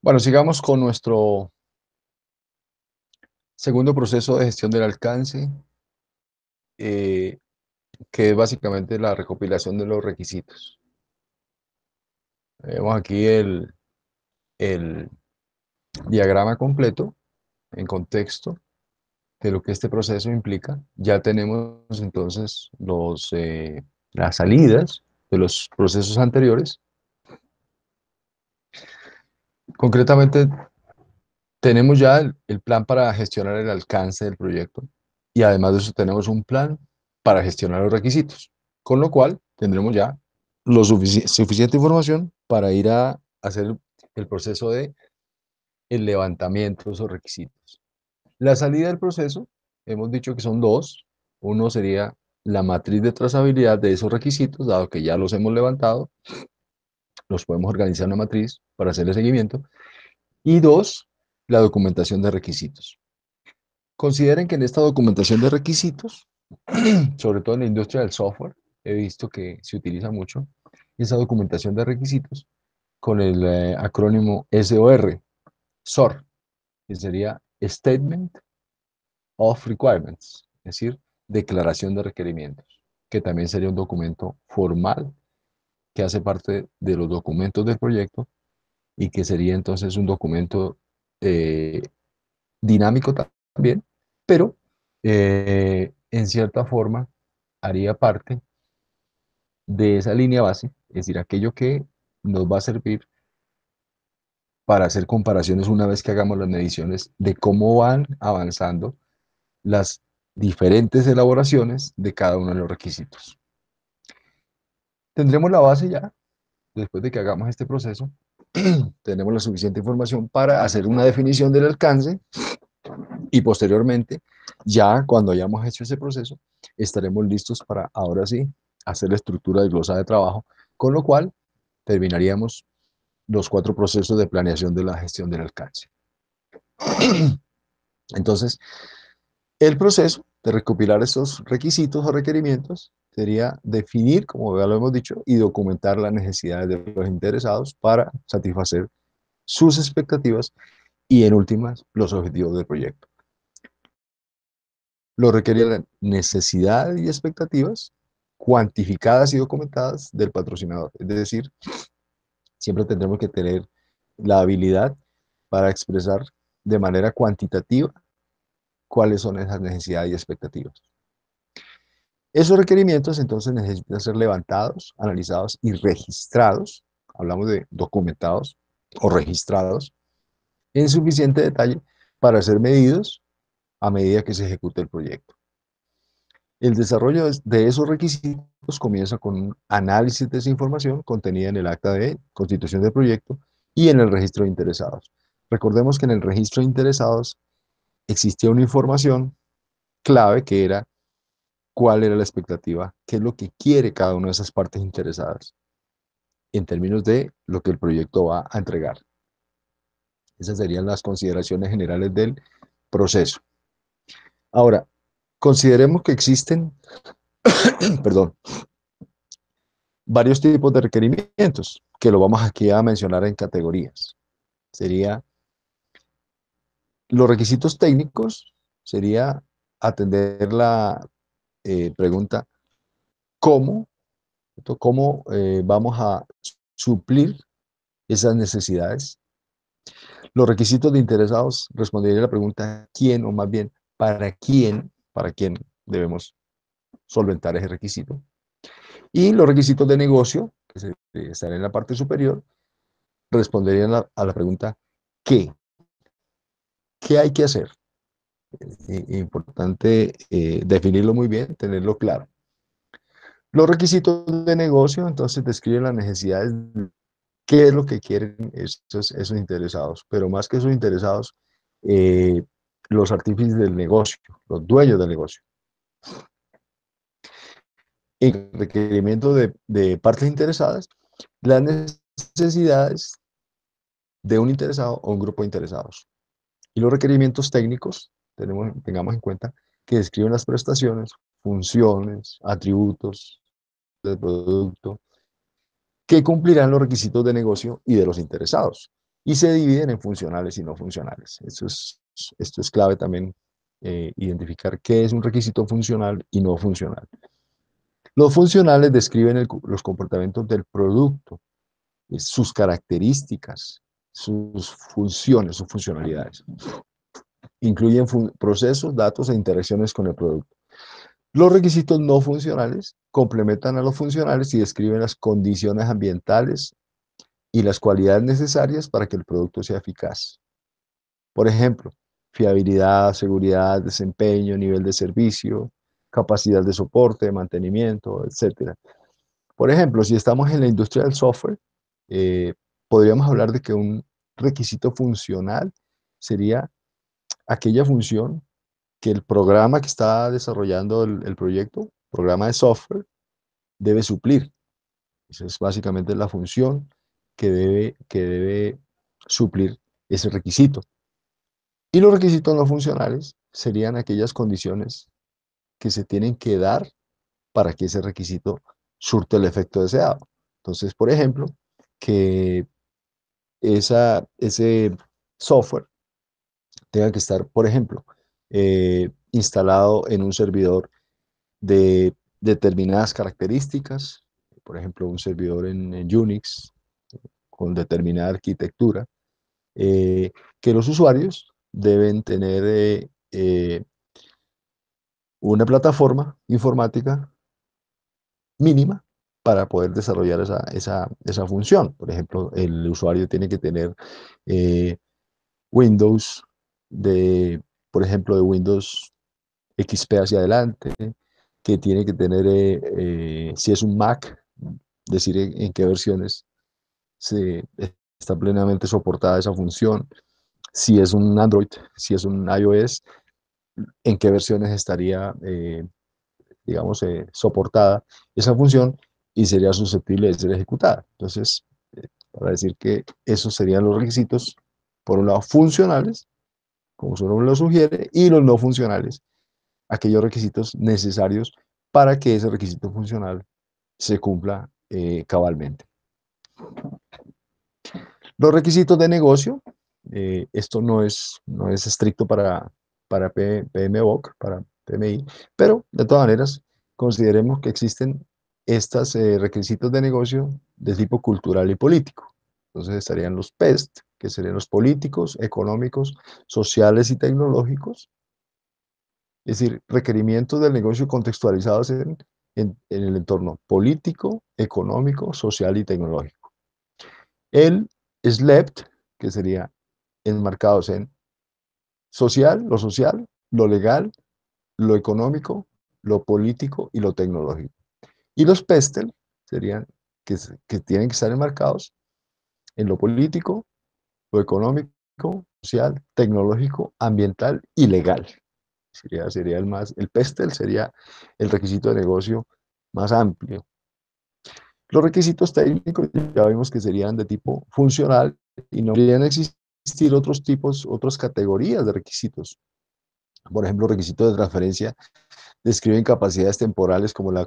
Bueno, sigamos con nuestro segundo proceso de gestión del alcance, eh, que es básicamente la recopilación de los requisitos. Vemos aquí el diagrama completo en contexto de lo que este proceso implica. Ya tenemos entonces las salidas de los procesos anteriores. Concretamente, tenemos ya el plan para gestionar el alcance del proyecto y además de eso tenemos un plan para gestionar los requisitos, con lo cual tendremos ya suficiente información para ir a hacer el proceso de el levantamiento de esos requisitos. La salida del proceso, hemos dicho que son dos. Uno sería la matriz de trazabilidad de esos requisitos, dado que ya los hemos levantado, los podemos organizar en una matriz para hacer el seguimiento. Y dos, la documentación de requisitos. Consideren que en esta documentación de requisitos, sobre todo en la industria del software, he visto que se utiliza mucho esa documentación de requisitos con el acrónimo SOR, SOR, que sería Statement of Requirements, es decir, declaración de requerimientos, que también sería un documento formal que hace parte de los documentos del proyecto y que sería entonces un documento eh, dinámico también, pero en cierta forma haría parte de esa línea base, es decir, aquello que nos va a servir para hacer comparaciones una vez que hagamos las mediciones de cómo van avanzando las diferentes elaboraciones de cada uno de los requisitos. Tendremos la base ya, después de que hagamos este proceso, tenemos la suficiente información para hacer una definición del alcance y posteriormente, ya cuando hayamos hecho ese proceso, estaremos listos para ahora sí hacer la estructura de glosa de trabajo, con lo cual terminaríamos los cuatro procesos de planeación de la gestión del alcance. Entonces, el proceso de recopilar esos requisitos o requerimientos sería definir, como ya lo hemos dicho, y documentar las necesidades de los interesados para satisfacer sus expectativas y, en últimas, los objetivos del proyecto. Lo requerían necesidades y expectativas cuantificadas y documentadas del patrocinador. Es decir, siempre tendremos que tener la habilidad para expresar de manera cuantitativa cuáles son esas necesidades y expectativas. Esos requerimientos entonces necesitan ser levantados, analizados y registrados. Hablamos de documentados o registrados en suficiente detalle para ser medidos a medida que se ejecute el proyecto. El desarrollo de esos requisitos comienza con un análisis de esa información contenida en el acta de constitución del proyecto y en el registro de interesados. Recordemos que en el registro de interesados existía una información clave que era cuál era la expectativa, qué es lo que quiere cada una de esas partes interesadas en términos de lo que el proyecto va a entregar. Esas serían las consideraciones generales del proceso. Ahora, consideremos que existen, perdón, varios tipos de requerimientos, que lo vamos aquí a mencionar en categorías. Sería los requisitos técnicos, sería atender la pregunta cómo, cómo vamos a suplir esas necesidades. Los requisitos de interesados respondería a la pregunta quién, o más bien para quién debemos solventar ese requisito. Y los requisitos de negocio, que están en la parte superior, responderían a la pregunta ¿qué? ¿Qué hay que hacer? Importante definirlo muy bien, tenerlo claro. Los requisitos de negocio, entonces, describen las necesidades, qué es lo que quieren esos interesados, pero más que esos interesados, eh, los artífices del negocio, los dueños del negocio. En requerimiento de partes interesadas, las necesidades de un interesado o un grupo de interesados. Y los requerimientos técnicos, tengamos en cuenta que describen las prestaciones, funciones, atributos del producto que cumplirán los requisitos de negocio y de los interesados, y se dividen en funcionales y no funcionales. Esto es clave también, identificar qué es un requisito funcional y no funcional. Los funcionales describen los comportamientos del producto, sus características, sus funciones, sus funcionalidades. Incluyen procesos, datos e interacciones con el producto. Los requisitos no funcionales complementan a los funcionales y describen las condiciones ambientales y las cualidades necesarias para que el producto sea eficaz. Por ejemplo, fiabilidad, seguridad, desempeño, nivel de servicio, capacidad de soporte, de mantenimiento, etcétera. Por ejemplo, si estamos en la industria del software, eh, podríamos hablar de que un requisito funcional sería aquella función que el programa que está desarrollando el proyecto, programa de software, debe suplir. Esa es básicamente la función que debe suplir ese requisito. Y los requisitos no funcionales serían aquellas condiciones que se tienen que dar para que ese requisito surte el efecto deseado. Entonces, por ejemplo, que ese software tenga que estar, por ejemplo, instalado en un servidor de determinadas características, por ejemplo, un servidor en Unix con determinada arquitectura, que los usuarios deben tener una plataforma informática mínima para poder desarrollar esa función. Por ejemplo, el usuario tiene que tener eh, Windows de, por ejemplo, de Windows XP hacia adelante, que tiene que tener, si es un Mac, decir en qué versiones se está plenamente soportada esa función. Si es un Android, si es un iOS, en qué versiones estaría, digamos, soportada esa función y sería susceptible de ser ejecutada. Entonces, para decir que esos serían los requisitos, por un lado, funcionales, como su nombre lo sugiere, y los no funcionales, aquellos requisitos necesarios para que ese requisito funcional se cumpla cabalmente. Los requisitos de negocio, esto no es estricto para PMBOK, para PMI, pero de todas maneras consideremos que existen estos requisitos de negocio de tipo cultural y político. Entonces estarían los PEST, que serían los políticos, económicos, sociales y tecnológicos, es decir, requerimientos del negocio contextualizados en el entorno político, económico, social y tecnológico. El SLEPT, que sería enmarcados en social, lo legal, lo económico, lo político y lo tecnológico. Y los PESTEL serían que tienen que estar enmarcados en lo político, lo económico, social, tecnológico, ambiental y legal. Sería el PESTEL sería el requisito de negocio más amplio. Los requisitos técnicos ya vimos que serían de tipo funcional y no deberían existir otros tipos, otras categorías de requisitos. Por ejemplo, requisitos de transferencia describen capacidades temporales como la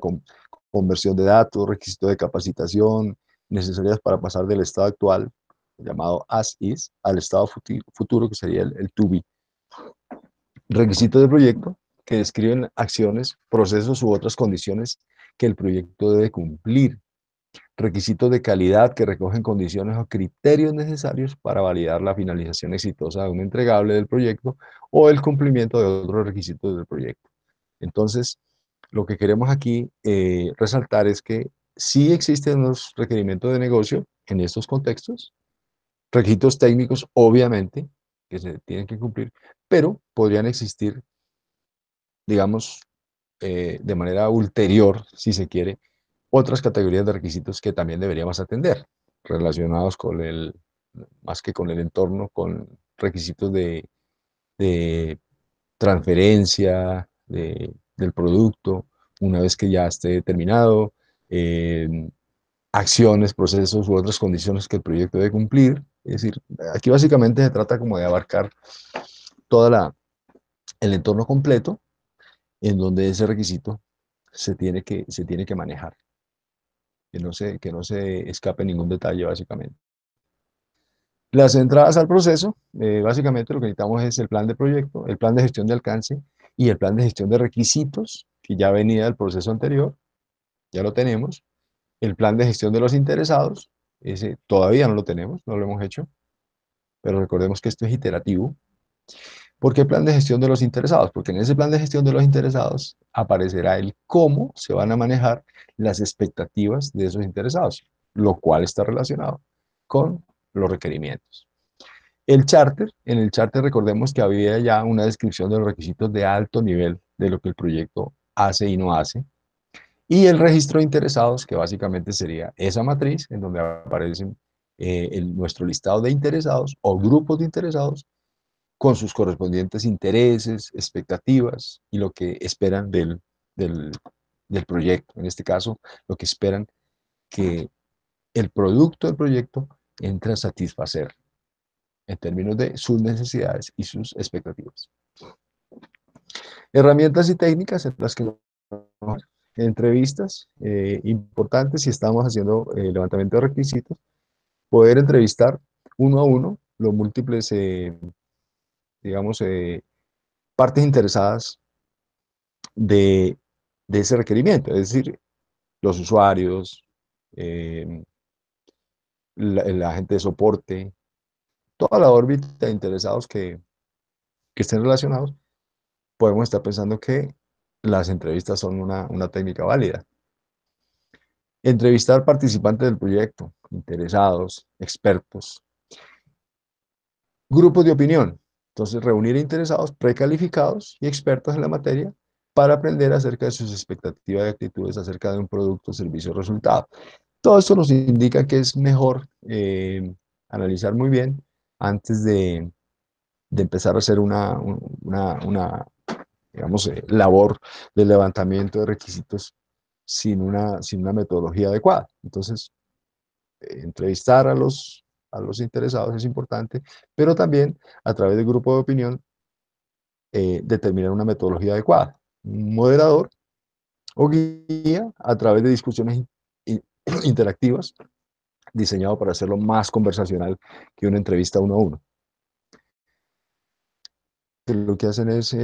conversión de datos, requisitos de capacitación necesarias para pasar del estado actual, llamado as is, al estado futuro, que sería el to be. Requisitos de proyecto que describen acciones, procesos u otras condiciones que el proyecto debe cumplir. Requisitos de calidad que recogen condiciones o criterios necesarios para validar la finalización exitosa de un entregable del proyecto o el cumplimiento de otros requisitos del proyecto. Entonces, lo que queremos aquí resaltar es que sí existen los requerimientos de negocio en estos contextos, requisitos técnicos, obviamente, que se tienen que cumplir, pero podrían existir, digamos, de manera ulterior, si se quiere, otras categorías de requisitos que también deberíamos atender, relacionados más que con el entorno, con requisitos de transferencia del producto, una vez que ya esté terminado, acciones, procesos u otras condiciones que el proyecto debe cumplir. Es decir, aquí básicamente se trata como de abarcar todo el entorno completo en donde ese requisito se tiene que manejar. que no se escape ningún detalle, básicamente. Las entradas al proceso, básicamente lo que necesitamos es el plan de proyecto, el plan de gestión de alcance y el plan de gestión de requisitos, que ya venía del proceso anterior, ya lo tenemos. El plan de gestión de los interesados, ese todavía no lo tenemos, no lo hemos hecho, pero recordemos que esto es iterativo. ¿Por qué plan de gestión de los interesados? Porque en ese plan de gestión de los interesados aparecerá el cómo se van a manejar las expectativas de esos interesados, lo cual está relacionado con los requerimientos. En el charter recordemos que había ya una descripción de los requisitos de alto nivel de lo que el proyecto hace y no hace. Y el registro de interesados, que básicamente sería esa matriz en donde aparecen nuestro listado de interesados o grupos de interesados con sus correspondientes intereses, expectativas y lo que esperan del, del proyecto. En este caso, lo que esperan que el producto del proyecto entre a satisfacer en términos de sus necesidades y sus expectativas. Herramientas y técnicas en las que entrevistas importantes si estamos haciendo levantamiento de requisitos, poder entrevistar uno a uno los múltiples, digamos, partes interesadas de, de ese requerimiento, es decir, los usuarios, eh, la gente de soporte, toda la órbita de interesados que estén relacionados, podemos estar pensando que las entrevistas son una técnica válida. Entrevistar participantes del proyecto, interesados, expertos, grupos de opinión. Entonces, reunir interesados precalificados y expertos en la materia para aprender acerca de sus expectativas y actitudes acerca de un producto, servicio o resultado. Todo esto nos indica que es mejor analizar muy bien antes de empezar a hacer una digamos, labor de levantamiento de requisitos sin una metodología adecuada. Entonces, entrevistar a los interesados es importante, pero también a través del grupo de opinión determinar una metodología adecuada. Un moderador o guía a través de discusiones interactivas diseñado para hacerlo más conversacional que una entrevista uno a uno. Lo que hacen es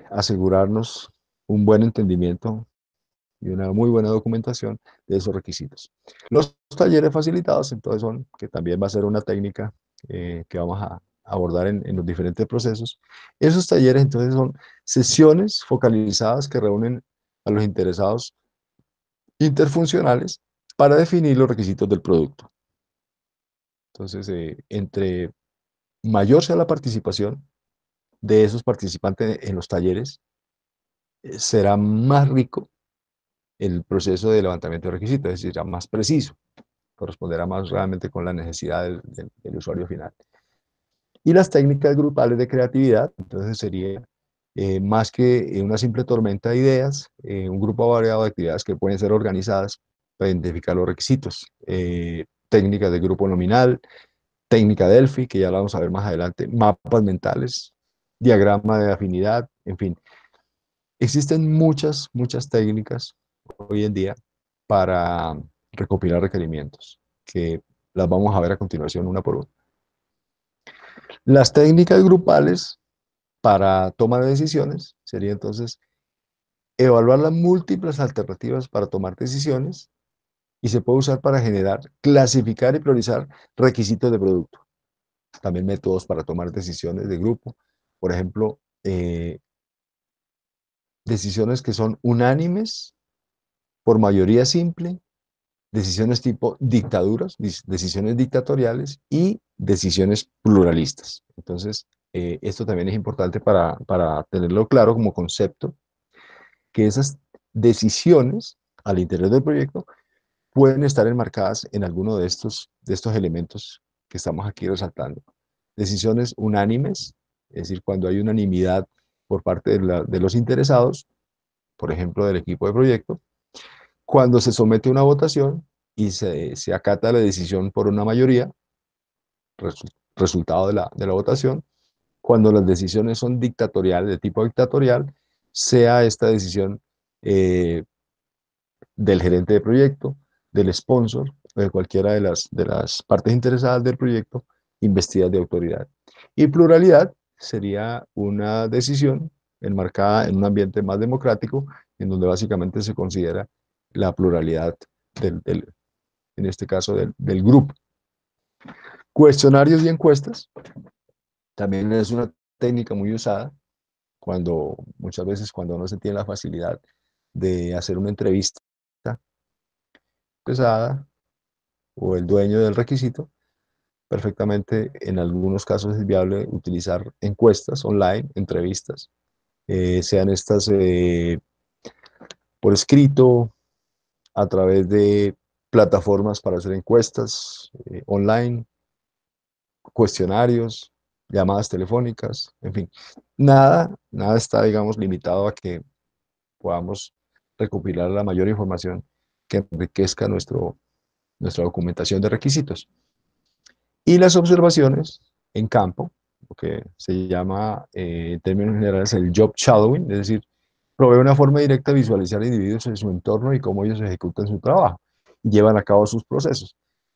asegurarnos un buen entendimiento y una muy buena documentación de esos requisitos. Los talleres facilitados, entonces, son, que también va a ser una técnica que vamos a abordar en los diferentes procesos. Esos talleres, entonces, son sesiones focalizadas que reúnen a los interesados interfuncionales para definir los requisitos del producto. Entonces, entre mayor sea la participación de esos participantes en los talleres, será más rico el proceso de levantamiento de requisitos, es decir, será más preciso, corresponderá más realmente con la necesidad del usuario final. Y las técnicas grupales de creatividad, entonces sería más que una simple tormenta de ideas, un grupo variado de actividades que pueden ser organizadas para identificar los requisitos. Técnicas de grupo nominal, técnica Delphi, que ya la vamos a ver más adelante, mapas mentales, diagrama de afinidad, en fin. Existen muchas, muchas técnicas hoy en día para recopilar requerimientos, que las vamos a ver a continuación una por una. Las técnicas grupales para toma de decisiones sería entonces evaluar las múltiples alternativas para tomar decisiones y se puede usar para generar, clasificar y priorizar requisitos de producto. También métodos para tomar decisiones de grupo. Por ejemplo, decisiones que son unánimes por mayoría simple, decisiones tipo dictaduras, decisiones dictatoriales y decisiones pluralistas. Entonces, esto también es importante para tenerlo claro como concepto, que esas decisiones al interior del proyecto pueden estar enmarcadas en alguno de estos elementos que estamos aquí resaltando. Decisiones unánimes, es decir, cuando hay unanimidad por parte de los interesados, por ejemplo, del equipo de proyecto, cuando se somete a una votación y se acata la decisión por una mayoría, resultado de la votación, cuando las decisiones son dictatoriales, de tipo dictatorial, sea esta decisión eh, del gerente de proyecto, del sponsor o de cualquiera de las partes interesadas del proyecto investidas de autoridad. Y pluralidad sería una decisión enmarcada en un ambiente más democrático, en donde básicamente se considera la pluralidad en este caso del grupo. Cuestionarios y encuestas también es una técnica muy usada muchas veces cuando no se tiene la facilidad de hacer una entrevista pesada o el dueño del requisito, perfectamente en algunos casos es viable utilizar encuestas online, entrevistas, sean estas por escrito, a través de plataformas para hacer encuestas online, cuestionarios, llamadas telefónicas, en fin. Nada está, digamos, limitado a que podamos recopilar la mayor información que enriquezca nuestra documentación de requisitos. Y las observaciones en campo, lo que se llama en términos generales el job shadowing, es decir, provee una forma directa de visualizar a individuos en su entorno y cómo ellos ejecutan su trabajo y llevan a cabo sus procesos.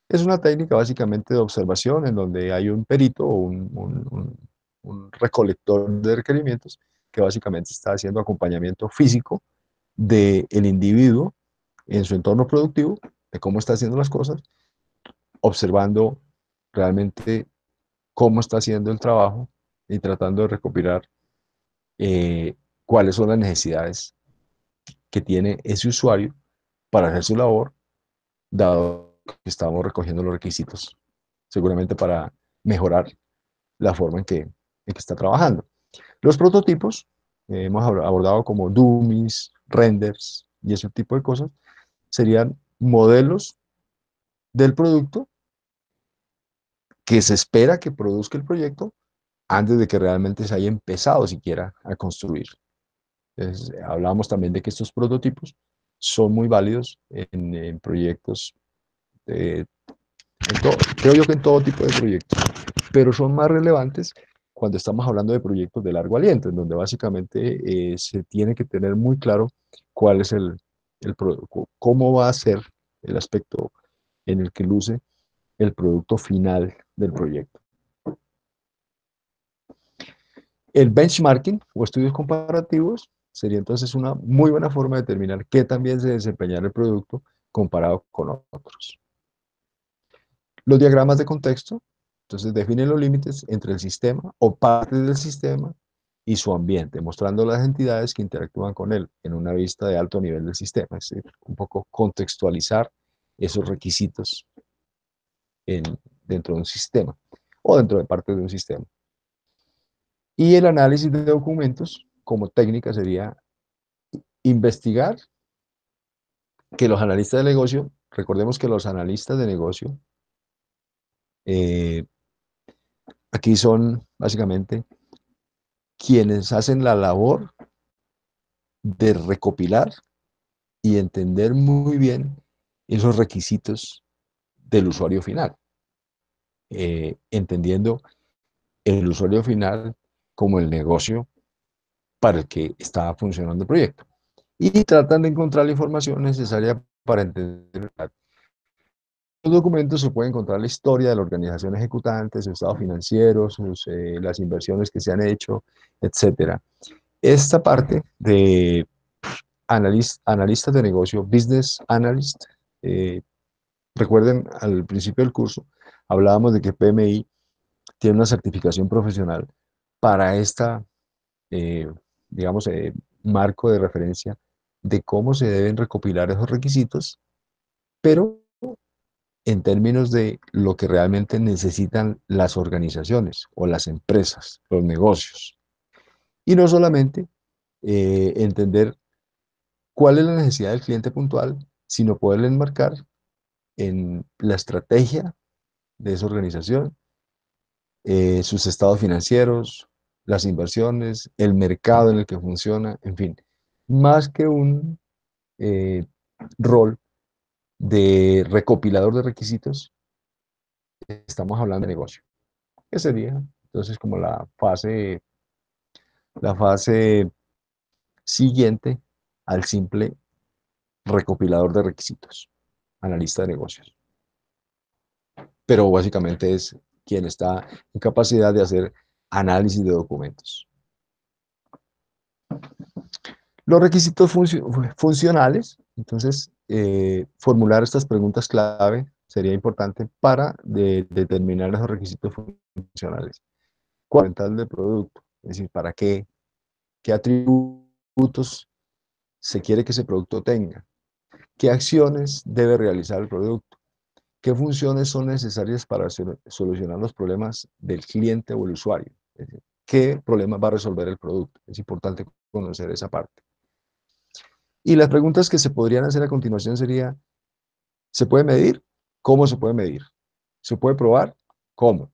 Es una técnica básicamente de observación en donde hay un perito o un recolector de requerimientos que básicamente está haciendo acompañamiento físico del individuo en su entorno productivo, de cómo está haciendo las cosas, observando realmente cómo está haciendo el trabajo y tratando de recopilar eh, cuáles son las necesidades que tiene ese usuario para hacer su labor, dado que estamos recogiendo los requisitos, seguramente para mejorar la forma en que está trabajando. Los prototipos, hemos abordado como dummies, renders y ese tipo de cosas, serían modelos del producto que se espera que produzca el proyecto antes de que realmente se haya empezado siquiera a construir. Entonces, hablábamos también de que estos prototipos son muy válidos en proyectos, eh, creo yo que en todo tipo de proyectos, pero son más relevantes cuando estamos hablando de proyectos de largo aliento, en donde básicamente se tiene que tener muy claro cuál es cómo va a ser el aspecto en el que luce el producto final del proyecto. El benchmarking o estudios comparativos sería entonces una muy buena forma de determinar qué tan bien se desempeña el producto comparado con otros. Los diagramas de contexto, entonces definen los límites entre el sistema o partes del sistema y su ambiente, mostrando las entidades que interactúan con él en una vista de alto nivel del sistema, es decir, un poco contextualizar esos requisitos en, dentro de un sistema o dentro de partes de un sistema. Y el análisis de documentos como técnica sería investigar que los analistas de negocio, recordemos que los analistas de negocio eh, aquí son básicamente quienes hacen la labor de recopilar y entender muy bien esos requisitos del usuario final, entendiendo el usuario final como el negocio para el que está funcionando el proyecto. Y tratan de encontrar la información necesaria para entender. En los documentos se puede encontrar la historia de la organización ejecutante, su estado financiero, las inversiones que se han hecho, etcétera. Esta parte de analistas de negocio, business analyst, eh, recuerden al principio del curso, hablábamos de que PMI tiene una certificación profesional para esta, eh, digamos, marco de referencia de cómo se deben recopilar esos requisitos, pero en términos de lo que realmente necesitan las organizaciones o las empresas, los negocios. Y no solamente entender cuál es la necesidad del cliente puntual, sino poderle enmarcar en la estrategia de esa organización, sus estados financieros, las inversiones, el mercado en el que funciona, en fin, más que un eh, rol de recopilador de requisitos, estamos hablando de negocio. ¿Qué sería? Entonces, como la fase siguiente al simple recopilador de requisitos. analista de negocios. Pero básicamente es quien está en capacidad de hacer análisis de documentos. Los requisitos funcionales, entonces, formular estas preguntas clave sería importante para determinar esos requisitos funcionales. ¿Cuál es el del producto? Es decir, ¿para qué atributos se quiere que ese producto tenga? ¿Qué acciones debe realizar el producto? ¿Qué funciones son necesarias para solucionar los problemas del cliente o el usuario? Es decir, ¿qué problemas va a resolver el producto? Es importante conocer esa parte. Y las preguntas que se podrían hacer a continuación sería, ¿se puede medir? ¿Cómo se puede medir? ¿Se puede probar? ¿Cómo?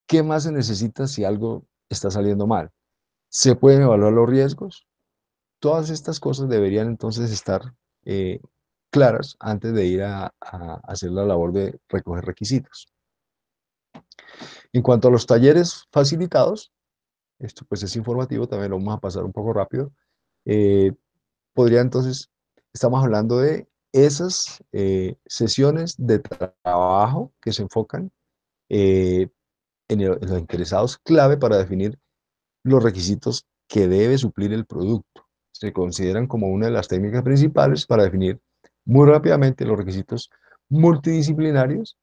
¿Qué más se necesita si algo está saliendo mal? ¿Se pueden evaluar los riesgos? Todas estas cosas deberían entonces estar eh, claras antes de ir a hacer la labor de recoger requisitos. En cuanto a los talleres facilitados, esto pues es informativo, también lo vamos a pasar un poco rápido. Eh, Podría entonces, estamos hablando de esas sesiones de trabajo que se enfocan eh, en los interesados clave para definir los requisitos que debe suplir el producto. Se consideran como una de las técnicas principales para definir muy rápidamente los requisitos multidisciplinarios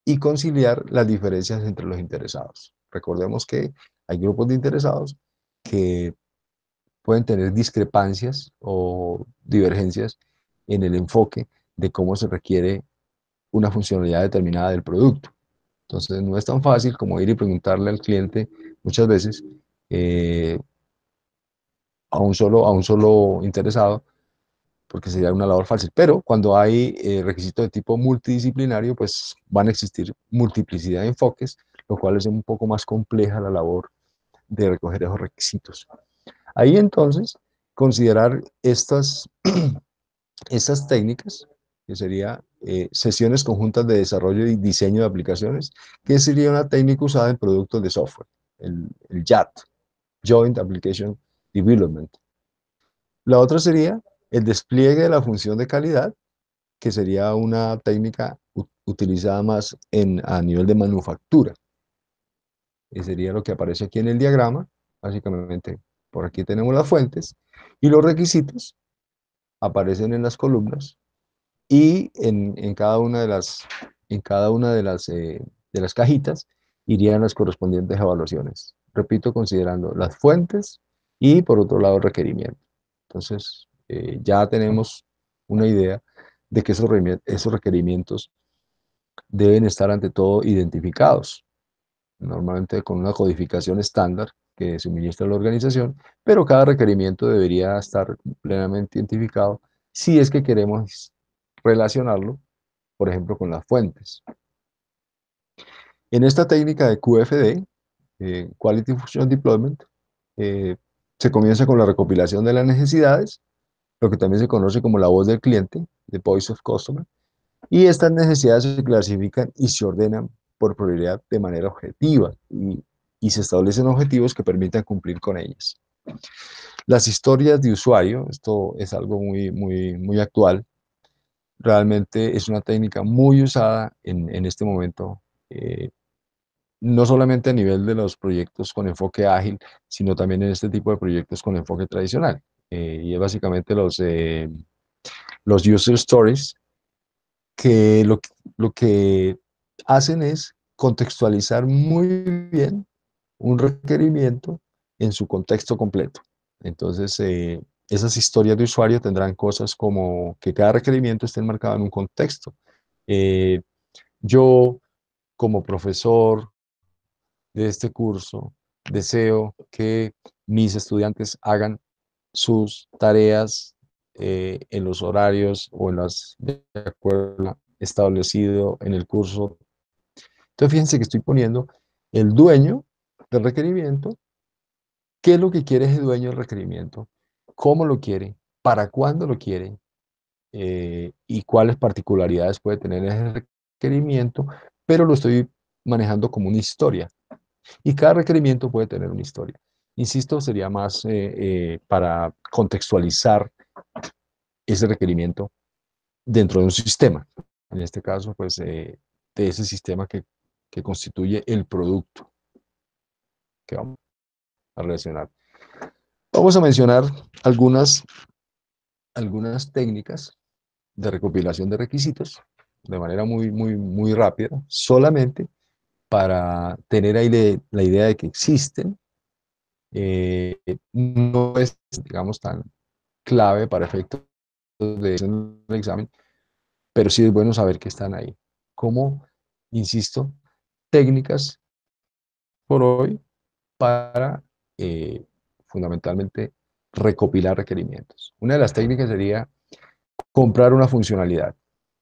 y conciliar las diferencias entre los interesados. Recordemos que hay grupos de interesados que pueden tener discrepancias o divergencias en el enfoque de cómo se requiere una funcionalidad determinada del producto. Entonces, no es tan fácil como ir y preguntarle al cliente muchas veces eh, a un solo interesado, porque sería una labor fácil. Pero cuando hay requisitos de tipo multidisciplinario, pues van a existir multiplicidad de enfoques, lo cual es un poco más compleja la labor de recoger esos requisitos. Ahí entonces, considerar estas técnicas, que sería sesiones conjuntas de desarrollo y diseño de aplicaciones, que sería una técnica usada en productos de software, el JAT, Joint Application Development. La otra sería el despliegue de la función de calidad, que sería una técnica utilizada más a nivel de manufactura. Que sería lo que aparece aquí en el diagrama. Básicamente, por aquí tenemos las fuentes y los requisitos aparecen en las columnas y en cada una de las cajitas irían las correspondientes evaluaciones. Repito, considerando las fuentes y por otro lado el requerimiento. Entonces, ya tenemos una idea de que esos requerimientos deben estar ante todo identificados, normalmente con una codificación estándar que suministra la organización, pero cada requerimiento debería estar plenamente identificado si es que queremos relacionarlo, por ejemplo, con las fuentes. En esta técnica de QFD, Quality Function Deployment, eh, se comienza con la recopilación de las necesidades, lo que también se conoce como la voz del cliente, the voice of customer, y estas necesidades se clasifican y se ordenan por prioridad de manera objetiva y se establecen objetivos que permitan cumplir con ellas. Las historias de usuario, esto es algo muy actual, realmente es una técnica muy usada en este momento, eh, no solamente a nivel de los proyectos con enfoque ágil, sino también en este tipo de proyectos con enfoque tradicional. Y es básicamente los user stories, que lo que hacen es contextualizar muy bien un requerimiento en su contexto completo. Entonces, esas historias de usuario tendrán cosas como que cada requerimiento esté enmarcado en un contexto. Eh, yo, como profesor de este curso, deseo que mis estudiantes hagan sus tareas en los horarios o de acuerdo establecido en el curso. Entonces, fíjense que estoy poniendo el dueño del requerimiento, qué es lo que quiere ese dueño del requerimiento, cómo lo quiere, para cuándo lo quiere y cuáles particularidades puede tener ese requerimiento, pero lo estoy manejando como una historia. Y cada requerimiento puede tener una historia. Insisto, sería más para contextualizar ese requerimiento dentro de un sistema. En este caso, pues, de ese sistema que constituye el producto que vamos a relacionar. Vamos a mencionar algunas, algunas técnicas de recopilación de requisitos de manera muy rápida, solamente para tener ahí la idea de que existen. No es, digamos, tan clave para efectos del examen, pero sí es bueno saber que están ahí. Como, insisto, técnicas por hoy para fundamentalmente recopilar requerimientos. Una de las técnicas sería comprar una funcionalidad.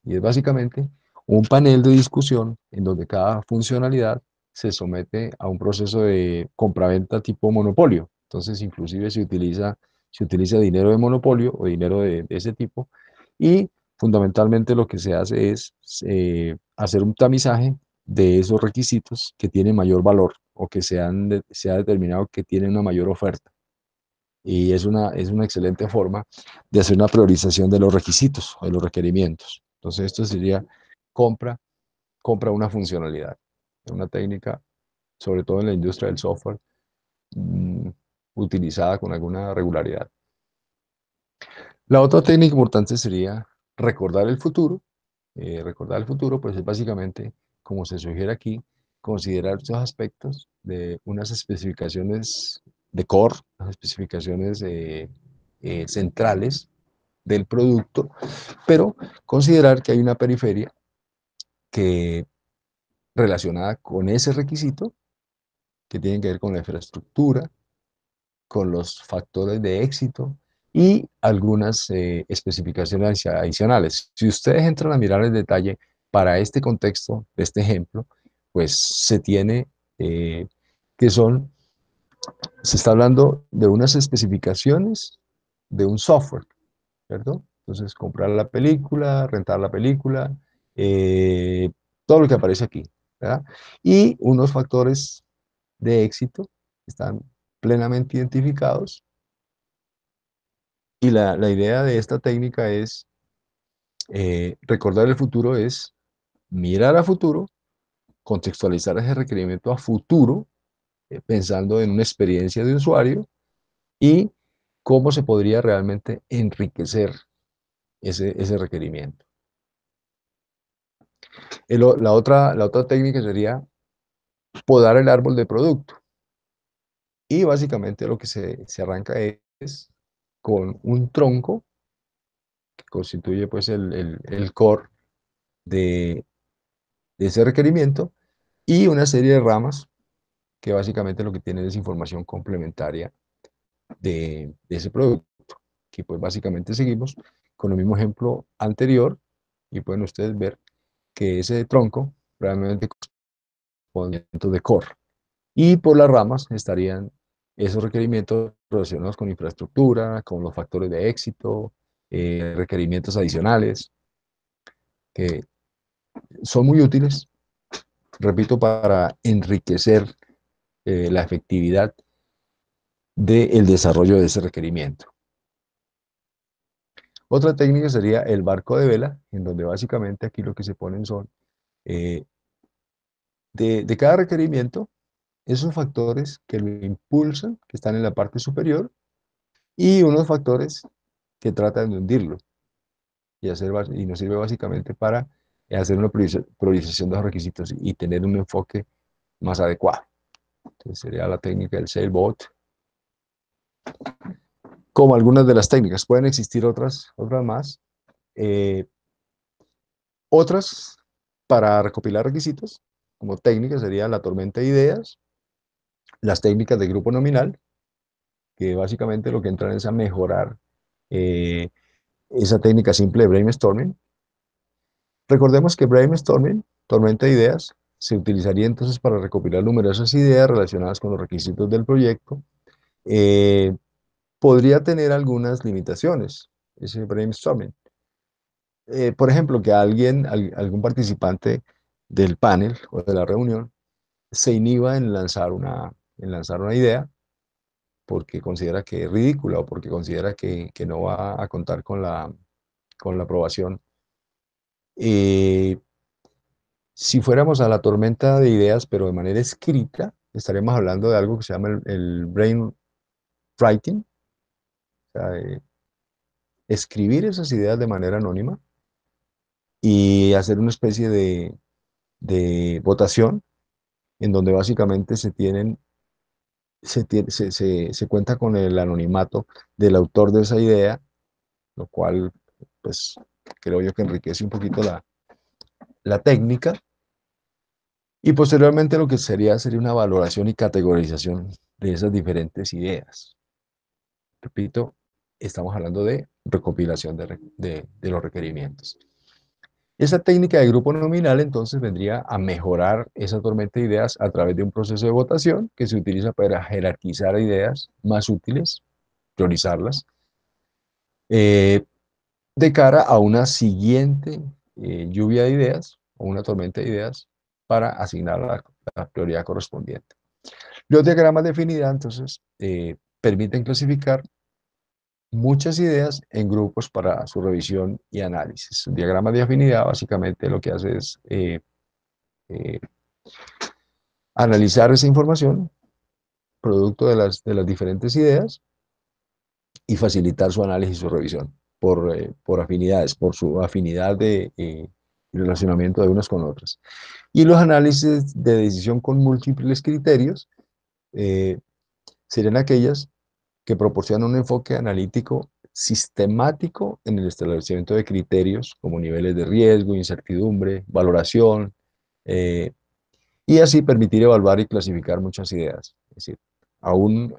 Y es básicamente un panel de discusión en donde cada funcionalidad se somete a un proceso de compraventa tipo monopolio. Entonces, inclusive se utiliza dinero de monopolio o dinero de ese tipo. Y fundamentalmente lo que se hace es hacer un tamizaje de esos requisitos que tienen mayor valor o que se ha determinado que tienen una mayor oferta. Y es una excelente forma de hacer una priorización de los requisitos o de los requerimientos. Entonces, esto sería compra, compra una funcionalidad, una técnica, sobre todo en la industria del software, mm, utilizada con alguna regularidad. La otra técnica importante sería recordar el futuro. Recordar el futuro, pues es básicamente, como se sugiere aquí, considerar estos aspectos de unas especificaciones de core, unas especificaciones centrales del producto, pero considerar que hay una periferia que relacionada con ese requisito, que tiene que ver con la infraestructura, con los factores de éxito y algunas especificaciones adicionales. Si ustedes entran a mirar el detalle para este contexto, de este ejemplo, pues se tiene eh, que son, se está hablando de unas especificaciones de un software, ¿cierto? Entonces, comprar la película, rentar la película, eh, todo lo que aparece aquí, ¿verdad? Y unos factores de éxito están plenamente identificados. Y la idea de esta técnica es, recordar el futuro es mirar a futuro, contextualizar ese requerimiento a futuro, pensando en una experiencia de usuario y cómo se podría realmente enriquecer ese requerimiento. La otra técnica sería podar el árbol de producto. Y básicamente lo que se arranca es con un tronco que constituye pues el core de, de ese requerimiento y una serie de ramas que básicamente lo que tienen es información complementaria de ese producto. Que pues básicamente seguimos con el mismo ejemplo anterior y pueden ustedes ver que ese tronco realmente corresponde de core. Y por las ramas estarían esos requerimientos relacionados con infraestructura, con los factores de éxito, requerimientos adicionales, que son muy útiles, repito, para enriquecer la efectividad del desarrollo de ese requerimiento. Otra técnica sería el barco de vela, en donde básicamente aquí lo que se ponen son eh, de cada requerimiento, esos factores que lo impulsan, que están en la parte superior, y unos factores que tratan de hundirlo y nos sirve básicamente para hacer una priorización de los requisitos y tener un enfoque más adecuado. Entonces sería la técnica del sailboat, como algunas de las técnicas. Pueden existir otras más. Eh, Otras para recopilar requisitos, como técnica, sería la tormenta de ideas, las técnicas de grupo nominal, que básicamente lo que entran es a mejorar eh, esa técnica simple de brainstorming. Recordemos que brainstorming, tormenta de ideas, se utilizaría entonces para recopilar numerosas ideas relacionadas con los requisitos del proyecto. Eh, Podría tener algunas limitaciones, ese brainstorming. Por ejemplo, que algún participante del panel o de la reunión se inhiba en lanzar una idea porque considera que es ridícula o porque considera que no va a contar con la aprobación Eh, si fuéramos a la tormenta de ideas, pero de manera escrita, estaríamos hablando de algo que se llama el brain writing, o sea, de escribir esas ideas de manera anónima y hacer una especie de votación en donde básicamente se cuenta con el anonimato del autor de esa idea, lo cual, pues, creo yo que enriquece un poquito la técnica. Y posteriormente lo que sería una valoración y categorización de esas diferentes ideas. Repito, estamos hablando de recopilación de los requerimientos. Esa técnica de grupo nominal entonces vendría a mejorar esa tormenta de ideas a través de un proceso de votación que se utiliza para jerarquizar ideas más útiles, priorizarlas, eh, de cara a una siguiente lluvia de ideas o una tormenta de ideas para asignar la prioridad correspondiente. Los diagramas de afinidad entonces permiten clasificar muchas ideas en grupos para su revisión y análisis. Un diagrama de afinidad básicamente lo que hace es eh, analizar esa información, producto de las diferentes ideas, y facilitar su análisis y su revisión por afinidades, por su afinidad de relacionamiento de unas con otras. Y los análisis de decisión con múltiples criterios eh, serían aquellas que proporcionan un enfoque analítico sistemático en el establecimiento de criterios como niveles de riesgo, incertidumbre, valoración, eh, y así permitir evaluar y clasificar muchas ideas. Es decir, aún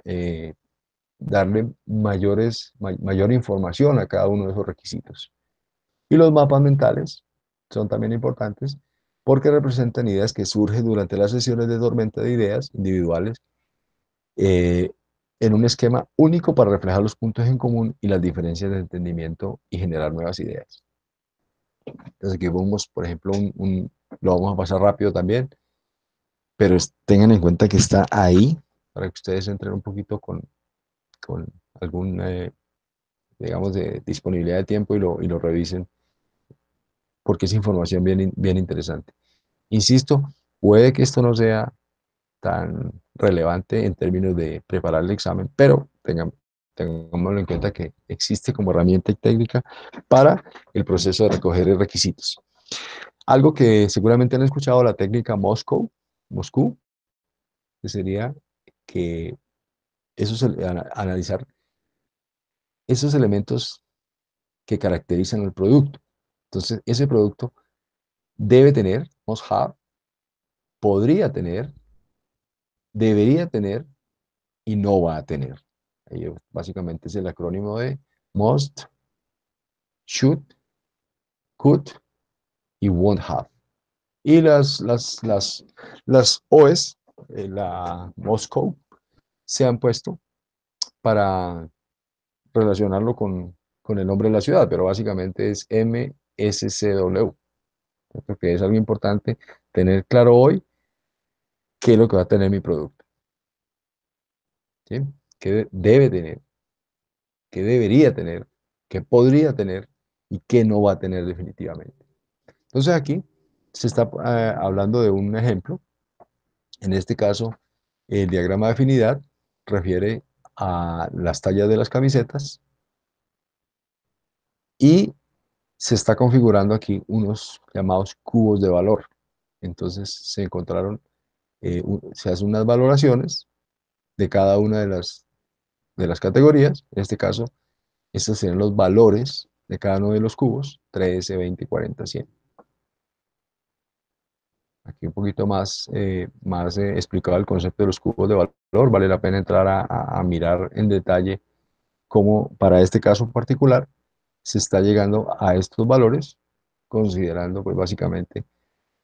darle mayor información a cada uno de esos requisitos. Y los mapas mentales son también importantes porque representan ideas que surgen durante las sesiones de tormenta de ideas individuales eh, en un esquema único para reflejar los puntos en común y las diferencias de entendimiento y generar nuevas ideas. Entonces aquí vemos, por ejemplo, lo vamos a pasar rápido también, pero tengan en cuenta que está ahí para que ustedes entren un poquito con algún, digamos, de disponibilidad de tiempo y lo revisen, porque es información bien interesante. Insisto, puede que esto no sea tan relevante en términos de preparar el examen, pero tengámoslo en cuenta que existe como herramienta y técnica para el proceso de recoger requisitos. Algo que seguramente han escuchado, la técnica Moscú, que sería que analizar esos elementos que caracterizan el producto. Entonces, ese producto debe tener, must have, podría tener, debería tener y no va a tener. Ahí básicamente es el acrónimo de must, should, could y won't have. Y las OS, la Moscow, se han puesto para relacionarlo con el nombre de la ciudad, pero básicamente es MSCW. Creo que es algo importante tener claro hoy qué es lo que va a tener mi producto, ¿sí? ¿Qué debe tener? ¿Qué debería tener? ¿Qué podría tener? ¿Y qué no va a tener definitivamente? Entonces aquí se está hablando de un ejemplo. En este caso, el diagrama de afinidad refiere a las tallas de las camisetas y se está configurando aquí unos llamados cubos de valor. Entonces se encontraron, se hacen unas valoraciones de cada una de las categorías. En este caso, estos serían los valores de cada uno de los cubos: 13, 20, 40, 100. Aquí un poquito más explicado el concepto de los cubos de valor. Vale la pena entrar a mirar en detalle cómo para este caso en particular se está llegando a estos valores, considerando pues básicamente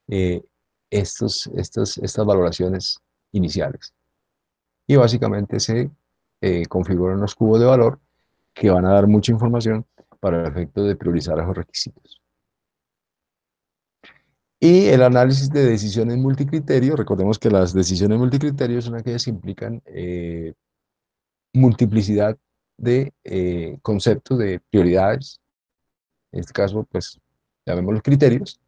eh, estas valoraciones iniciales. Y básicamente se configuran los cubos de valor que van a dar mucha información para el efecto de priorizar esos requisitos. Y el análisis de decisiones multicriterio, recordemos que las decisiones multicriterio son aquellas que implican multiplicidad de conceptos, de prioridades. En este caso, pues llamémoslos criterios.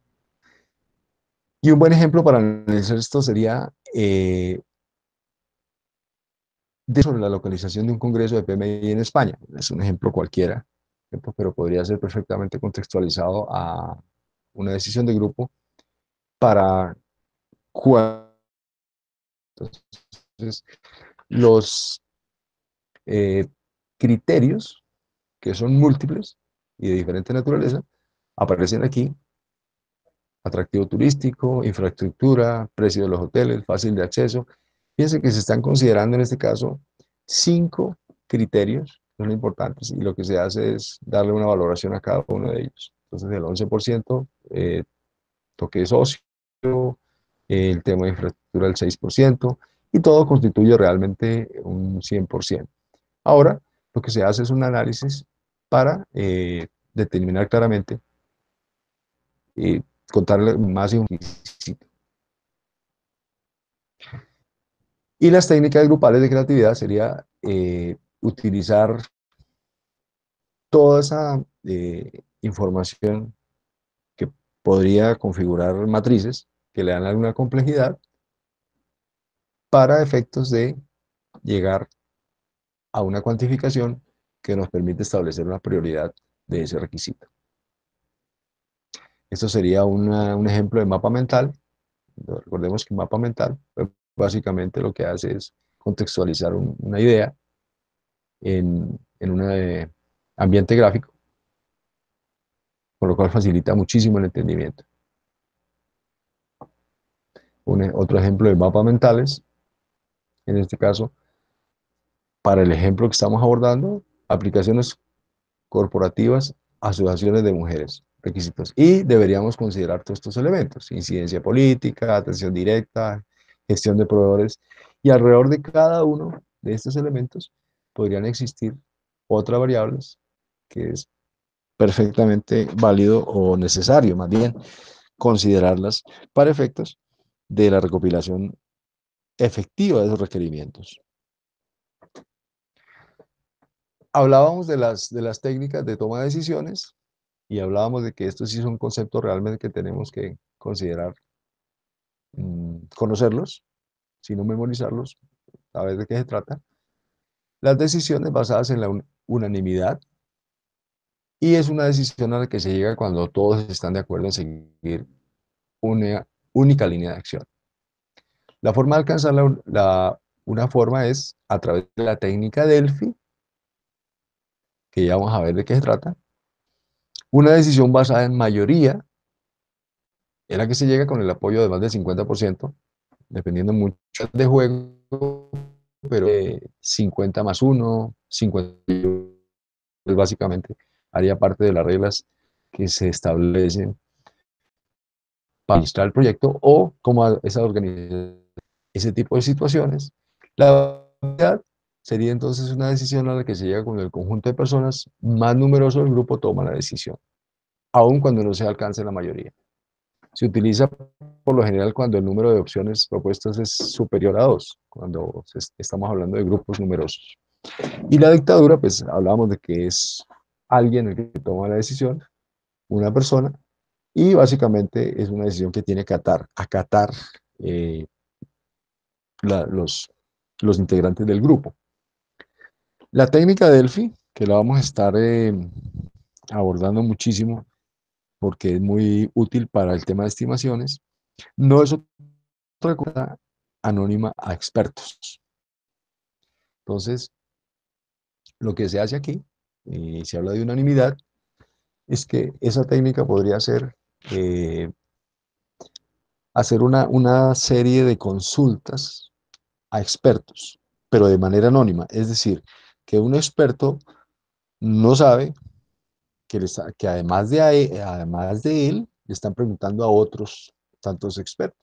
Y un buen ejemplo para analizar esto sería sobre la localización de un congreso de PMI en España. Es un ejemplo cualquiera, pero podría ser perfectamente contextualizado a una decisión de grupo para jugar. Entonces, los eh, criterios, que son múltiples y de diferente naturaleza, aparecen aquí: atractivo turístico, infraestructura, precio de los hoteles, fácil de acceso. Fíjense que se están considerando en este caso 5 criterios que son importantes, y lo que se hace es darle una valoración a cada uno de ellos. Entonces el 11% toque socio, el tema de infraestructura el 6%, y todo constituye realmente un 100%. Ahora, lo que se hace es un análisis para determinar claramente, eh, contarle más de un requisito. Y las técnicas grupales de creatividad sería utilizar toda esa información que podría configurar matrices que le dan alguna complejidad para efectos de llegar a una cuantificación que nos permite establecer una prioridad de ese requisito. Esto sería un ejemplo de mapa mental. Recordemos que un mapa mental básicamente lo que hace es contextualizar una idea en un ambiente gráfico, con lo cual facilita muchísimo el entendimiento. Otro ejemplo de mapas mentales, en este caso, para el ejemplo que estamos abordando: aplicaciones corporativas, asociaciones de mujeres, requisitos. Y deberíamos considerar todos estos elementos: incidencia política, atención directa, gestión de proveedores, y alrededor de cada uno de estos elementos podrían existir otras variables que es perfectamente válido o necesario, más bien, considerarlas para efectos de la recopilación efectiva de esos requerimientos. Hablábamos de las técnicas de toma de decisiones, y hablábamos de que estos sí son conceptos realmente que tenemos que considerar, conocerlos, sino memorizarlos, saber de qué se trata. Las decisiones basadas en la unanimidad, y es una decisión a la que se llega cuando todos están de acuerdo en seguir una única línea de acción. La forma de alcanzar una forma es a través de la técnica Delphi, que ya vamos a ver de qué se trata. Una decisión basada en mayoría, en la que se llega con el apoyo de más del 50%, dependiendo mucho de juego, pero 50 más 1, 50, pues básicamente haría parte de las reglas que se establecen para administrar el proyecto o cómo esa organización, ese tipo de situaciones. La verdad sería entonces una decisión a la que se llega cuando el conjunto de personas más numeroso del grupo toma la decisión, aun cuando no se alcance la mayoría. Se utiliza por lo general cuando el número de opciones propuestas es superior a 2, cuando estamos hablando de grupos numerosos. Y la dictadura, pues hablábamos de que es alguien el que toma la decisión, una persona, y básicamente es una decisión que tiene que acatar eh, la, los integrantes del grupo. La técnica Delphi, que la vamos a estar abordando muchísimo porque es muy útil para el tema de estimaciones, no es otra cosa anónima a expertos. Entonces, lo que se hace aquí, y se habla de unanimidad, es que esa técnica podría ser hacer una serie de consultas a expertos, pero de manera anónima. Es decir, que un experto no sabe que además de él, le están preguntando a otros tantos expertos.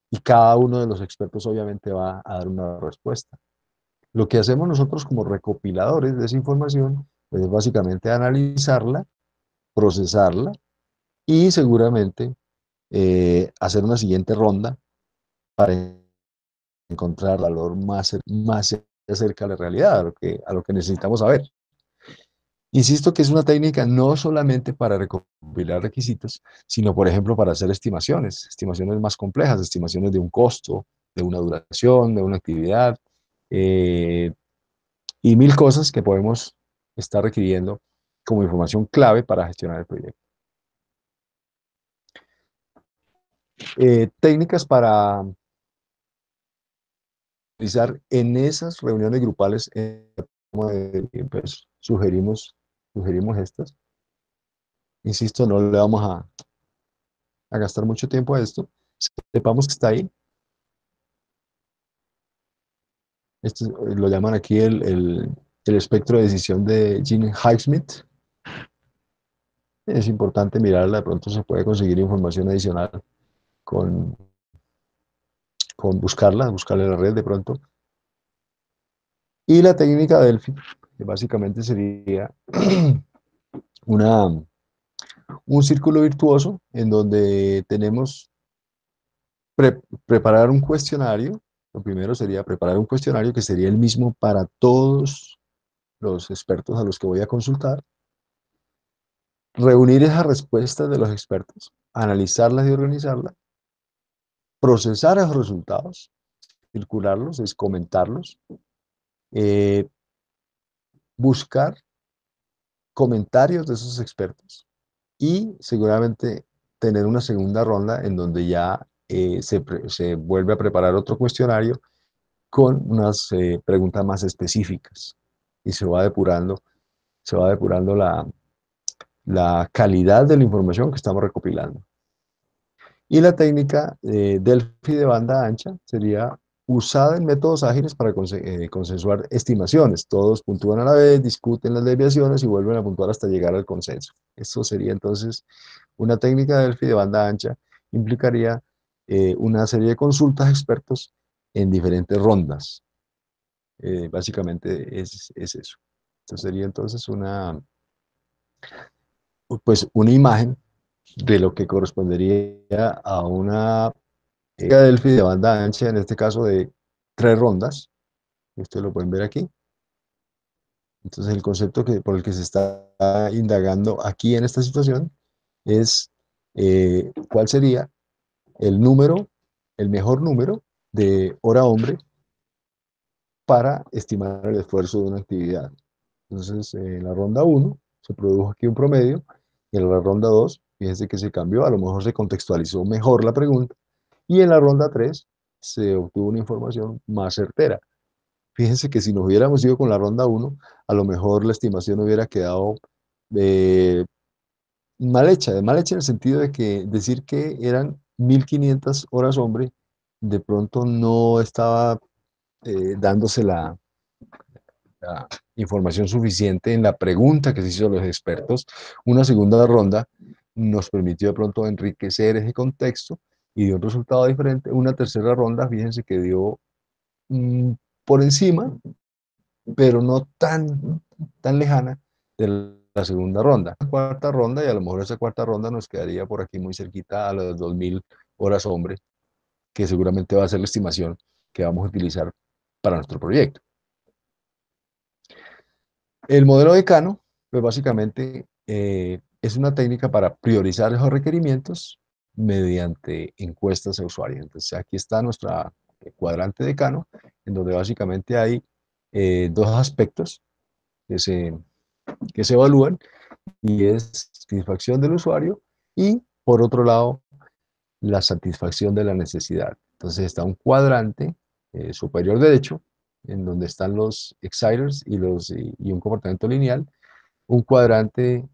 Y cada uno de los expertos obviamente va a dar una respuesta. Lo que hacemos nosotros como recopiladores de esa información, pues es básicamente analizarla, procesarla y seguramente hacer una siguiente ronda para encontrar valor más cerca de la realidad, a lo que necesitamos saber. Insisto que es una técnica no solamente para recopilar requisitos, sino, por ejemplo, para hacer estimaciones, estimaciones más complejas, estimaciones de un costo, de una duración, de una actividad, eh, y mil cosas que podemos estar requiriendo como información clave para gestionar el proyecto. Técnicas para utilizar en esas reuniones grupales, pues, sugerimos estas. Insisto, no le vamos a gastar mucho tiempo a esto. Sepamos que está ahí. Esto lo llaman aquí el espectro de decisión de Gene Highsmith. Es importante mirarla, de pronto se puede conseguir información adicional con, con buscarla en la red de pronto. Y la técnica Delphi, que básicamente sería una, un círculo virtuoso en donde tenemos preparar un cuestionario. Lo primero sería preparar un cuestionario que sería el mismo para todos los expertos a los que voy a consultar, reunir esas respuestas de los expertos, analizarlas y organizarlas, procesar esos resultados, circularlos, es comentarlos, eh, buscar comentarios de esos expertos y seguramente tener una segunda ronda en donde ya se vuelve a preparar otro cuestionario con unas preguntas más específicas y se va depurando la calidad de la información que estamos recopilando. Y la técnica Delphi de banda ancha sería usada en métodos ágiles para consensuar estimaciones. Todos puntúan a la vez, discuten las desviaciones y vuelven a puntuar hasta llegar al consenso. Esto sería entonces una técnica Delphi de banda ancha. Implicaría una serie de consultas a expertos en diferentes rondas. Básicamente es eso. Esto sería entonces una imagen de lo que correspondería a una Delphi de banda ancha, en este caso de 3 rondas. Ustedes lo pueden ver aquí. Entonces el concepto por el que se está indagando aquí en esta situación es cuál sería el número, el mejor número de hora hombre para estimar el esfuerzo de una actividad. Entonces, en la ronda 1 se produjo aquí un promedio, y en la ronda 2 fíjense que se cambió, a lo mejor se contextualizó mejor la pregunta, y en la ronda 3 se obtuvo una información más certera. Fíjense que si nos hubiéramos ido con la ronda 1 a lo mejor la estimación hubiera quedado eh, mal hecha en el sentido de que decir que eran 1500 horas hombre, de pronto no estaba dándose la información suficiente en la pregunta que se hizo a los expertos. Una segunda ronda nos permitió de pronto enriquecer ese contexto y dio un resultado diferente. Una tercera ronda, fíjense que dio mm, por encima, pero no tan lejana de la segunda ronda. Cuarta ronda, y a lo mejor esa cuarta ronda nos quedaría por aquí muy cerquita a las 2000 horas hombre, que seguramente va a ser la estimación que vamos a utilizar para nuestro proyecto. El modelo de Kano, pues básicamente es una técnica para priorizar esos requerimientos mediante encuestas a usuarios. Entonces aquí está nuestra cuadrante de Kano, en donde básicamente hay 2 aspectos que se evalúan, y es satisfacción del usuario y, por otro lado, la satisfacción de la necesidad. Entonces está un cuadrante superior derecho, en donde están los exciters y un comportamiento lineal, un cuadrante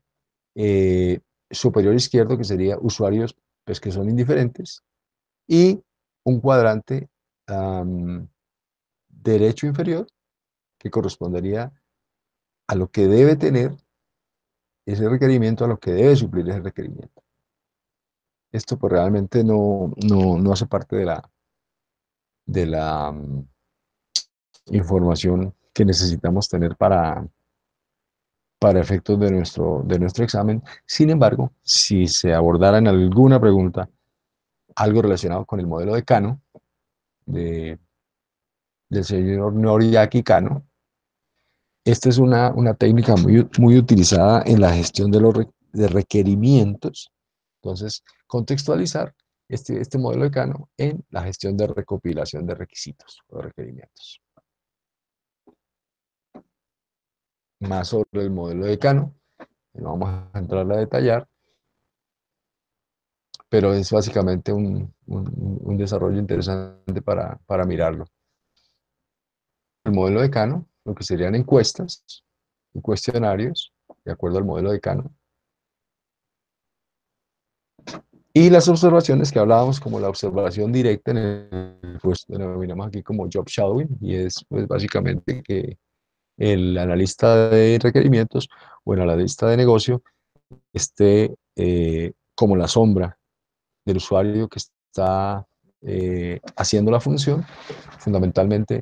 eh, superior izquierdo que sería usuarios pues, que son indiferentes, y un cuadrante derecho inferior que correspondería a lo que debe tener ese requerimiento, a lo que debe suplir ese requerimiento. Esto pues realmente no hace parte de la información que necesitamos tener para efectos de nuestro examen. Sin embargo, si se abordara en alguna pregunta algo relacionado con el modelo de Kano, de, del señor Noriaki Kano, Esta es una técnica muy utilizada en la gestión de requerimientos. Entonces, contextualizar este modelo de Kano en la gestión de recopilación de requisitos o requerimientos. Más sobre el modelo de Kano, no vamos a entrar a detallar, pero es básicamente un desarrollo interesante para mirarlo. El modelo de Kano, lo que serían encuestas y cuestionarios, de acuerdo al modelo de Kano, y las observaciones que hablábamos, como la observación directa, pues denominamos aquí como job shadowing, y es pues, básicamente que el analista de requerimientos o el analista de negocio esté como la sombra del usuario que está haciendo la función, fundamentalmente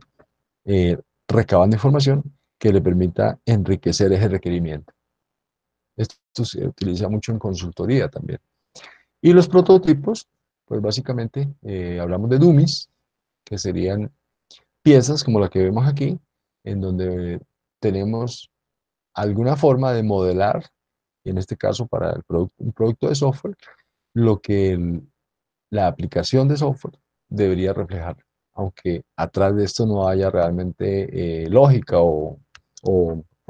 eh, recabando información que le permita enriquecer ese requerimiento. Esto se utiliza mucho en consultoría también. Y los prototipos, pues básicamente hablamos de dummies, que serían piezas como la que vemos aquí, en donde tenemos alguna forma de modelar, y en este caso para un producto de software, lo que la aplicación de software debería reflejar, aunque atrás de esto no haya realmente lógica o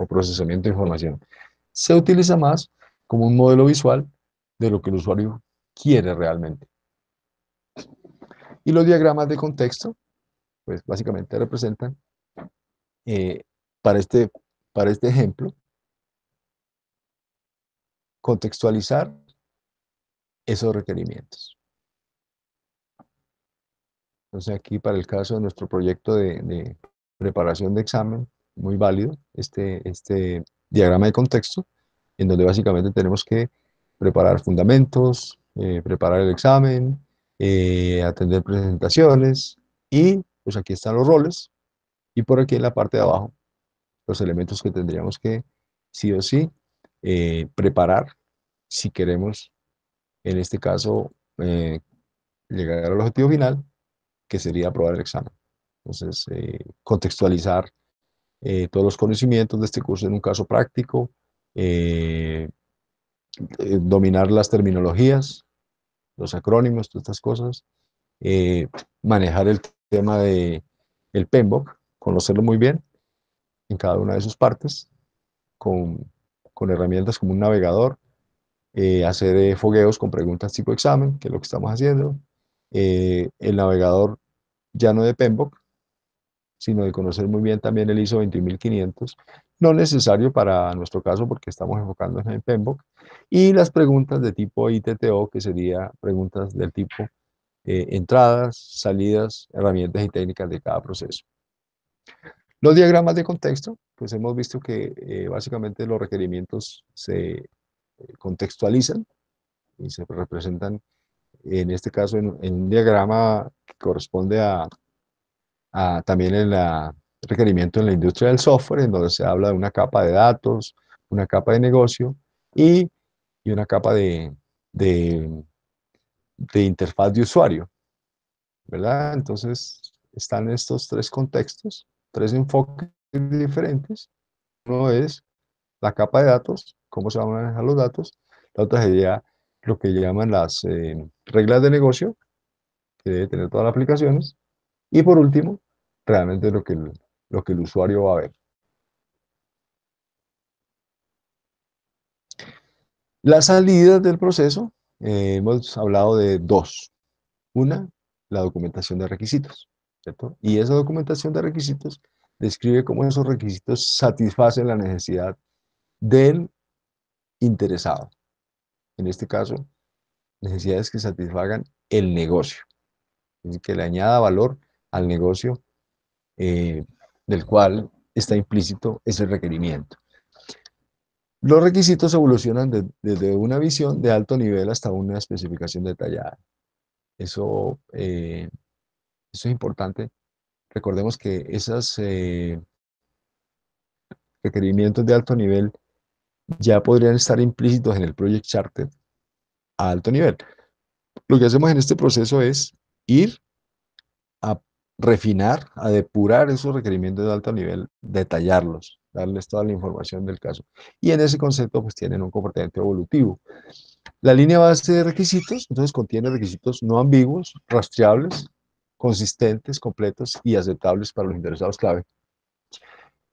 procesamiento de información. Se utiliza más como un modelo visual de lo que el usuario quiere realmente. Y los diagramas de contexto, pues básicamente representan, eh, para, este, para este ejemplo, contextualizar esos requerimientos. Entonces aquí para el caso de nuestro proyecto de preparación de examen, muy válido este diagrama de contexto, en donde básicamente tenemos que preparar fundamentos, preparar el examen, atender presentaciones y pues aquí están los roles y por aquí en la parte de abajo los elementos que tendríamos que sí o sí preparar si queremos en este caso llegar al objetivo final, que sería aprobar el examen. Entonces, contextualizar todos los conocimientos de este curso en un caso práctico, eh, dominar las terminologías, los acrónimos, todas estas cosas, eh, manejar el tema de el PMBOK, conocerlo muy bien en cada una de sus partes, con herramientas como un navegador, hacer fogueos con preguntas tipo examen, que es lo que estamos haciendo, el navegador ya no de PMBOK, sino de conocer muy bien también el ISO 21500, no necesario para nuestro caso porque estamos enfocándonos en PMBOK, y las preguntas de tipo ITTO, que sería preguntas del tipo entradas, salidas, herramientas y técnicas de cada proceso. Los diagramas de contexto, pues hemos visto que básicamente los requerimientos se contextualizan y se representan, en este caso, en un diagrama que corresponde también en el requerimiento en la industria del software, en donde se habla de una capa de datos, una capa de negocio y, y una capa de, de interfaz de usuario, ¿verdad? Entonces, están estos tres contextos, tres enfoques diferentes. Uno es la capa de datos, cómo se van a manejar los datos. La otra sería lo que llaman las reglas de negocio, que debe tener todas las aplicaciones. Y por último, realmente lo que el usuario va a ver. Las salidas del proceso, hemos hablado de dos. Una, la documentación de requisitos, ¿cierto? Y esa documentación de requisitos describe cómo esos requisitos satisfacen la necesidad del interesado. En este caso, necesidades que satisfagan el negocio, es decir, que le añada valor al negocio eh, del cual está implícito ese requerimiento. Los requisitos evolucionan desde una visión de alto nivel hasta una especificación detallada. Eso, eso es importante. Recordemos que esos requerimientos de alto nivel ya podrían estar implícitos en el Project Charter a alto nivel. Lo que hacemos en este proceso es ir a refinar, a depurar esos requerimientos de alto nivel, detallarlos, darles toda la información del caso. Y en ese concepto, pues tienen un comportamiento evolutivo. La línea base de requisitos, entonces, contiene requisitos no ambiguos, rastreables, consistentes, completos y aceptables para los interesados clave.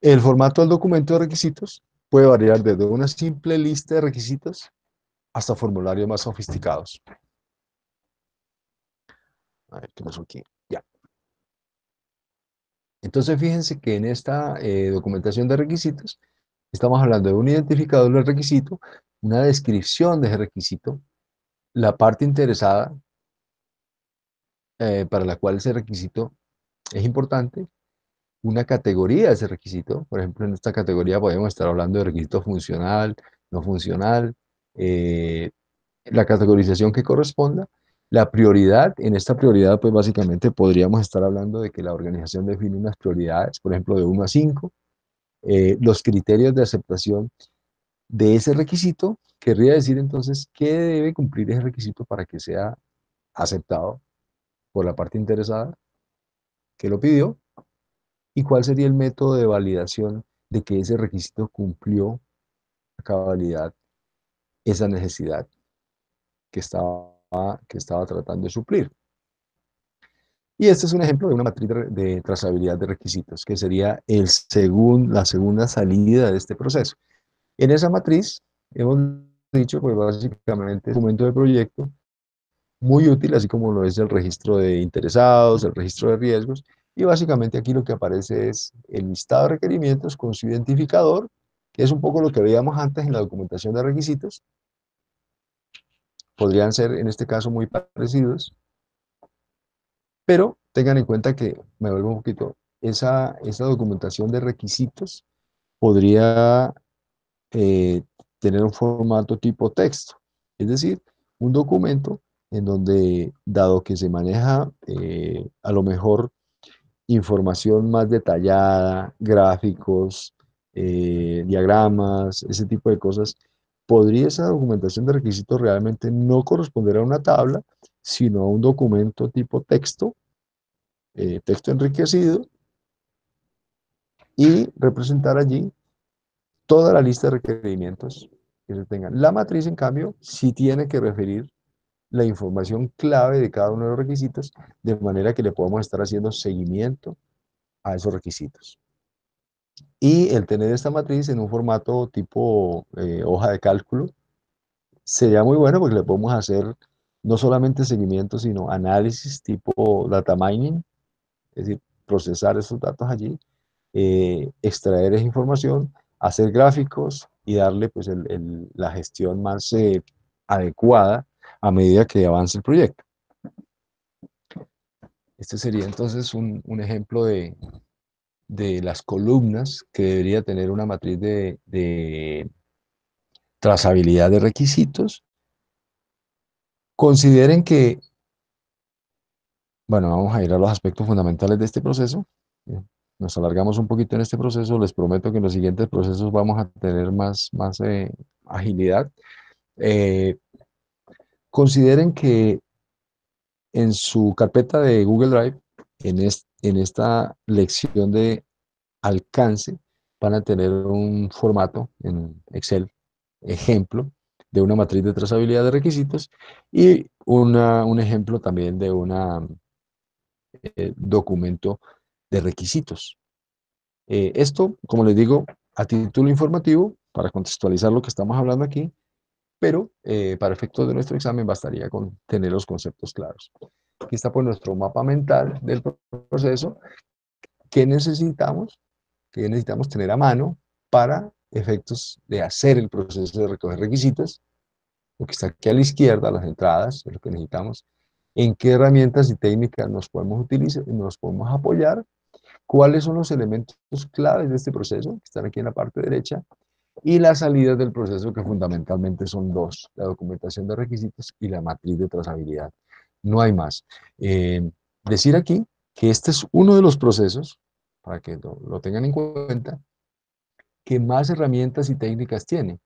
El formato del documento de requisitos puede variar desde una simple lista de requisitos hasta formularios más sofisticados. A ver, ¿qué pasó aquí? Ya. Entonces, fíjense que en esta documentación de requisitos, estamos hablando de un identificador del requisito, una descripción de ese requisito, la parte interesada para la cual ese requisito es importante, una categoría de ese requisito. Por ejemplo, en esta categoría podemos estar hablando de requisito funcional, no funcional, eh, la categorización que corresponda, la prioridad. En esta prioridad, pues básicamente podríamos estar hablando de que la organización define unas prioridades, por ejemplo, de 1 a 5, los criterios de aceptación de ese requisito, querría decir entonces qué debe cumplir ese requisito para que sea aceptado por la parte interesada que lo pidió, y cuál sería el método de validación de que ese requisito cumplió a cabalidad esa necesidad que estaba tratando de suplir. Y este es un ejemplo de una matriz de trazabilidad de requisitos, que sería la segunda salida de este proceso. En esa matriz hemos dicho, pues básicamente, el documento de proyecto, muy útil, así como lo es el registro de interesados, el registro de riesgos, y básicamente aquí lo que aparece es el listado de requerimientos con su identificador, que es un poco lo que veíamos antes en la documentación de requisitos. Podrían ser, en este caso, muy parecidos, pero tengan en cuenta que, me vuelvo un poquito, esa documentación de requisitos podría eh, tener un formato tipo texto, es decir, un documento en donde, dado que se maneja a lo mejor información más detallada, gráficos, diagramas, ese tipo de cosas, podría esa documentación de requisitos realmente no corresponder a una tabla, sino a un documento tipo texto, texto enriquecido, y representar allí toda la lista de requerimientos que se tengan. La matriz, en cambio, sí tiene que referir la información clave de cada uno de los requisitos, de manera que le podamos estar haciendo seguimiento a esos requisitos. Y el tener esta matriz en un formato tipo hoja de cálculo sería muy bueno, porque le podemos hacer no solamente seguimiento, sino análisis tipo data mining, es decir, procesar esos datos allí, extraer esa información, hacer gráficos y darle pues la gestión más adecuada a medida que avance el proyecto. Este sería entonces un ejemplo de las columnas que debería tener una matriz de trazabilidad de requisitos. Consideren que, bueno, vamos a ir a los aspectos fundamentales de este proceso. Nos alargamos un poquito en este proceso, les prometo que en los siguientes procesos vamos a tener más agilidad. Eh, Consideren que en su carpeta de Google Drive, en esta lección de alcance, van a tener un formato en Excel, ejemplo, de una matriz de trazabilidad de requisitos, y un ejemplo también de un documento de requisitos. Esto, como les digo, a título informativo, para contextualizar lo que estamos hablando aquí, pero para efectos de nuestro examen bastaría con tener los conceptos claros. Aquí está pues nuestro mapa mental del proceso. ¿Qué necesitamos? ¿Qué necesitamos tener a mano para efectos de hacer el proceso de recoger requisitos? Lo que está aquí a la izquierda, las entradas, es lo que necesitamos. ¿En qué herramientas y técnicas nos podemos utilizar, nos podemos apoyar? ¿Cuáles son los elementos claves de este proceso, que están aquí en la parte derecha? Y las salidas del proceso, que fundamentalmente son dos: la documentación de requisitos y la matriz de trazabilidad. No hay más. Decir aquí que este es uno de los procesos, para que lo tengan en cuenta, que más herramientas y técnicas tiene.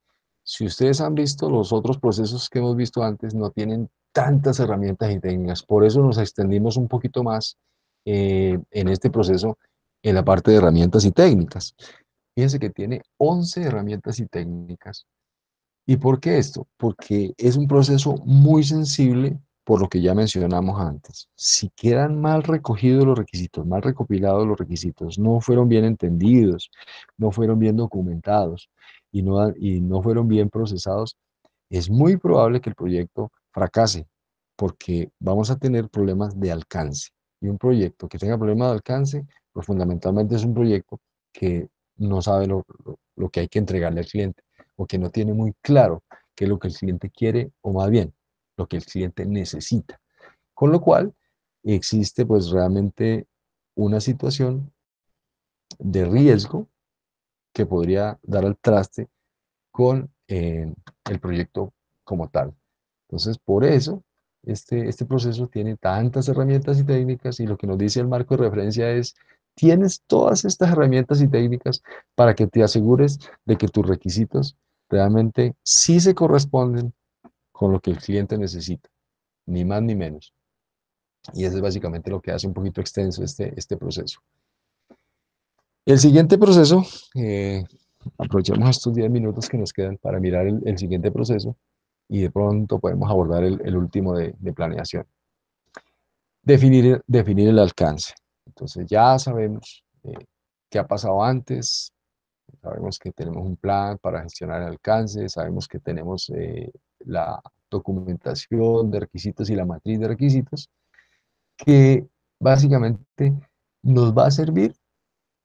Si ustedes han visto los otros procesos que hemos visto antes, no tienen tantas herramientas y técnicas. Por eso nos extendimos un poquito más en este proceso, en la parte de herramientas y técnicas. Fíjense que tiene 11 herramientas y técnicas. ¿Y por qué esto? Porque es un proceso muy sensible por lo que ya mencionamos antes. Si quedan mal recogidos los requisitos, mal recopilados los requisitos, no fueron bien entendidos, no fueron bien documentados y no fueron bien procesados, es muy probable que el proyecto fracase porque vamos a tener problemas de alcance. Y un proyecto que tenga problemas de alcance, pues fundamentalmente es un proyecto que no sabe lo que hay que entregarle al cliente o que no tiene muy claro qué es lo que el cliente quiere o más bien lo que el cliente necesita. Con lo cual existe pues realmente una situación de riesgo que podría dar al traste con el proyecto como tal. Entonces, por eso, este proceso tiene tantas herramientas y técnicas y lo que nos dice el marco de referencia es, tienes todas estas herramientas y técnicas para que te asegures de que tus requisitos realmente sí se corresponden con lo que el cliente necesita, ni más ni menos. Y eso es básicamente lo que hace un poquito extenso este proceso. El siguiente proceso, aprovechemos estos 10 minutos que nos quedan para mirar el siguiente proceso y de pronto podemos abordar el último de planeación. Definir el alcance. Entonces ya sabemos qué ha pasado antes, sabemos que tenemos un plan para gestionar el alcance, sabemos que tenemos la documentación de requisitos y la matriz de requisitos, que básicamente nos va a servir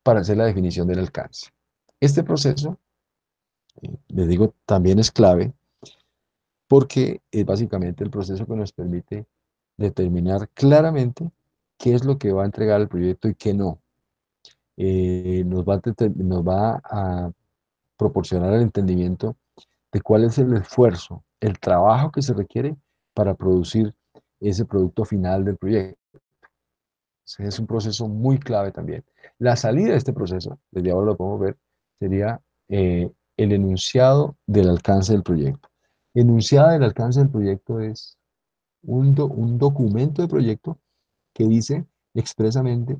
para hacer la definición del alcance. Este proceso, les digo, también es clave porque es básicamente el proceso que nos permite determinar claramente qué es lo que va a entregar el proyecto y qué no. Nos va a proporcionar el entendimiento de cuál es el esfuerzo, el trabajo que se requiere para producir ese producto final del proyecto. Es un proceso muy clave también. La salida de este proceso, desde ahora lo podemos ver, sería el enunciado del alcance del proyecto. Enunciado del alcance del proyecto es un documento de proyecto que dice expresamente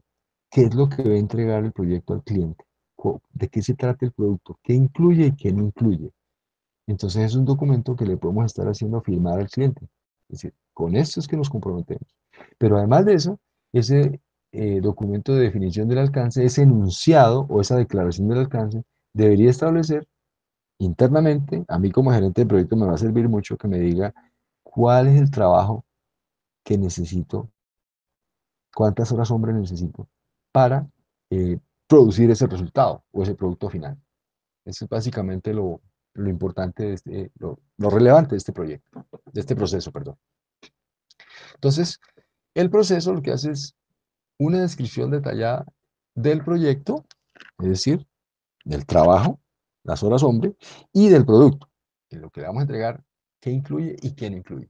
qué es lo que va a entregar el proyecto al cliente, de qué se trata el producto, qué incluye y qué no incluye. Entonces es un documento que le podemos estar haciendo firmar al cliente. Es decir, con esto es que nos comprometemos. Pero además de eso, ese documento de definición del alcance, ese enunciado o esa declaración del alcance, debería establecer internamente, a mí como gerente de proyecto me va a servir mucho que me diga cuál es el trabajo que necesito, cuántas horas hombre necesito para eh, producir ese resultado o ese producto final. Eso es básicamente lo importante, lo relevante de este proyecto, de este proceso, perdón. Entonces, el proceso lo que hace es una descripción detallada del proyecto, es decir, del trabajo, las horas hombre, y del producto, en lo que le vamos a entregar, qué incluye y qué no incluye.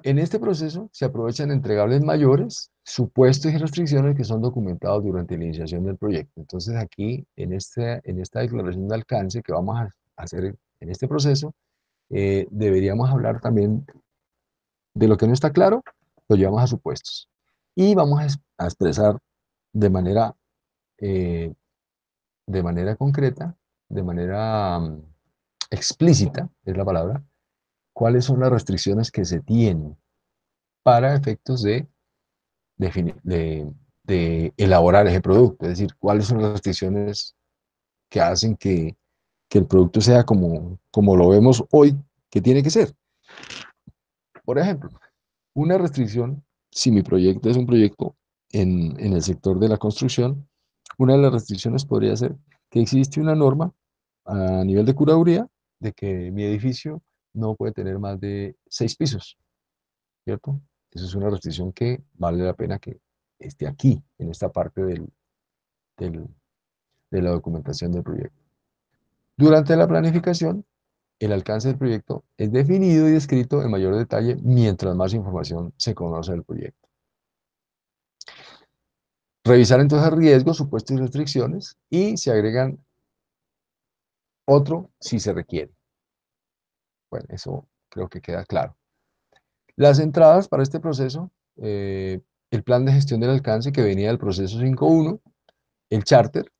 En este proceso se aprovechan entregables mayores, supuestos y restricciones que son documentados durante la iniciación del proyecto. Entonces aquí, en esta declaración de alcance que vamos a hacer en este proceso, deberíamos hablar también de lo que no está claro, lo llevamos a supuestos. Y vamos a expresar de manera, eh, de manera concreta, de manera explícita, es la palabra, cuáles son las restricciones que se tienen para efectos de elaborar ese producto, es decir, cuáles son las restricciones que hacen que el producto sea como lo vemos hoy que tiene que ser. Por ejemplo, una restricción, si mi proyecto es un proyecto en el sector de la construcción, una de las restricciones podría ser que existe una norma a nivel de curaduría de que mi edificio no puede tener más de 6 pisos, ¿cierto? Esa es una restricción que vale la pena que esté aquí, en esta parte del- de la documentación del proyecto. Durante la planificación, el alcance del proyecto es definido y descrito en mayor detalle mientras más información se conoce del proyecto. Revisar entonces riesgos, supuestos y restricciones y se agregan otro si se requiere. Bueno, eso creo que queda claro. Las entradas para este proceso, el plan de gestión del alcance que venía del proceso 5.1, el charter,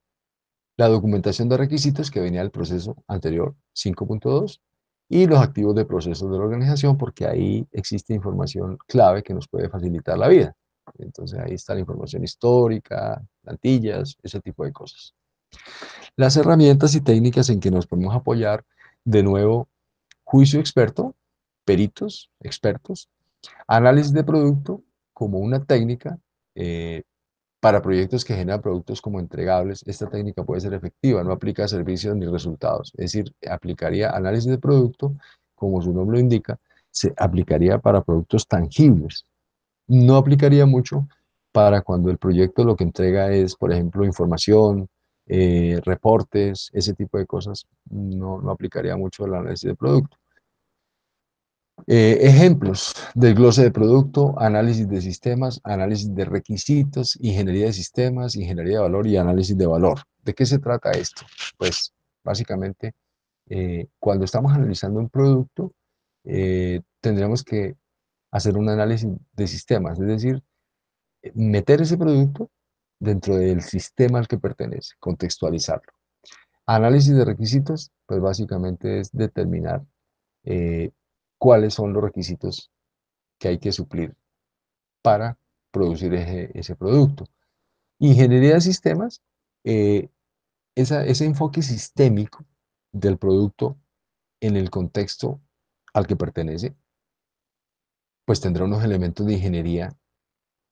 la documentación de requisitos que venía del proceso anterior, 5.2, y los activos de procesos de la organización, porque ahí existe información clave que nos puede facilitar la vida. Entonces ahí está la información histórica, plantillas, ese tipo de cosas. Las herramientas y técnicas en que nos podemos apoyar, de nuevo, juicio experto, peritos, expertos, análisis de producto como una técnica para proyectos que generan productos como entregables. Esta técnica puede ser efectiva, no aplica a servicios ni resultados. Es decir, aplicaría análisis de producto, como su nombre lo indica, se aplicaría para productos tangibles. No aplicaría mucho para cuando el proyecto lo que entrega es, por ejemplo, información, reportes, ese tipo de cosas. No aplicaría mucho el análisis de producto. Ejemplos: desglose de producto, análisis de sistemas, análisis de requisitos, ingeniería de sistemas, ingeniería de valor y análisis de valor. ¿De qué se trata esto? Pues básicamente, cuando estamos analizando un producto, tendremos que hacer un análisis de sistemas, es decir, meter ese producto dentro del sistema al que pertenece, contextualizarlo. Análisis de requisitos, pues básicamente es determinar eh, cuáles son los requisitos que hay que suplir para producir ese producto. Ingeniería de sistemas, eh, ese enfoque sistémico del producto en el contexto al que pertenece, pues tendrá unos elementos de ingeniería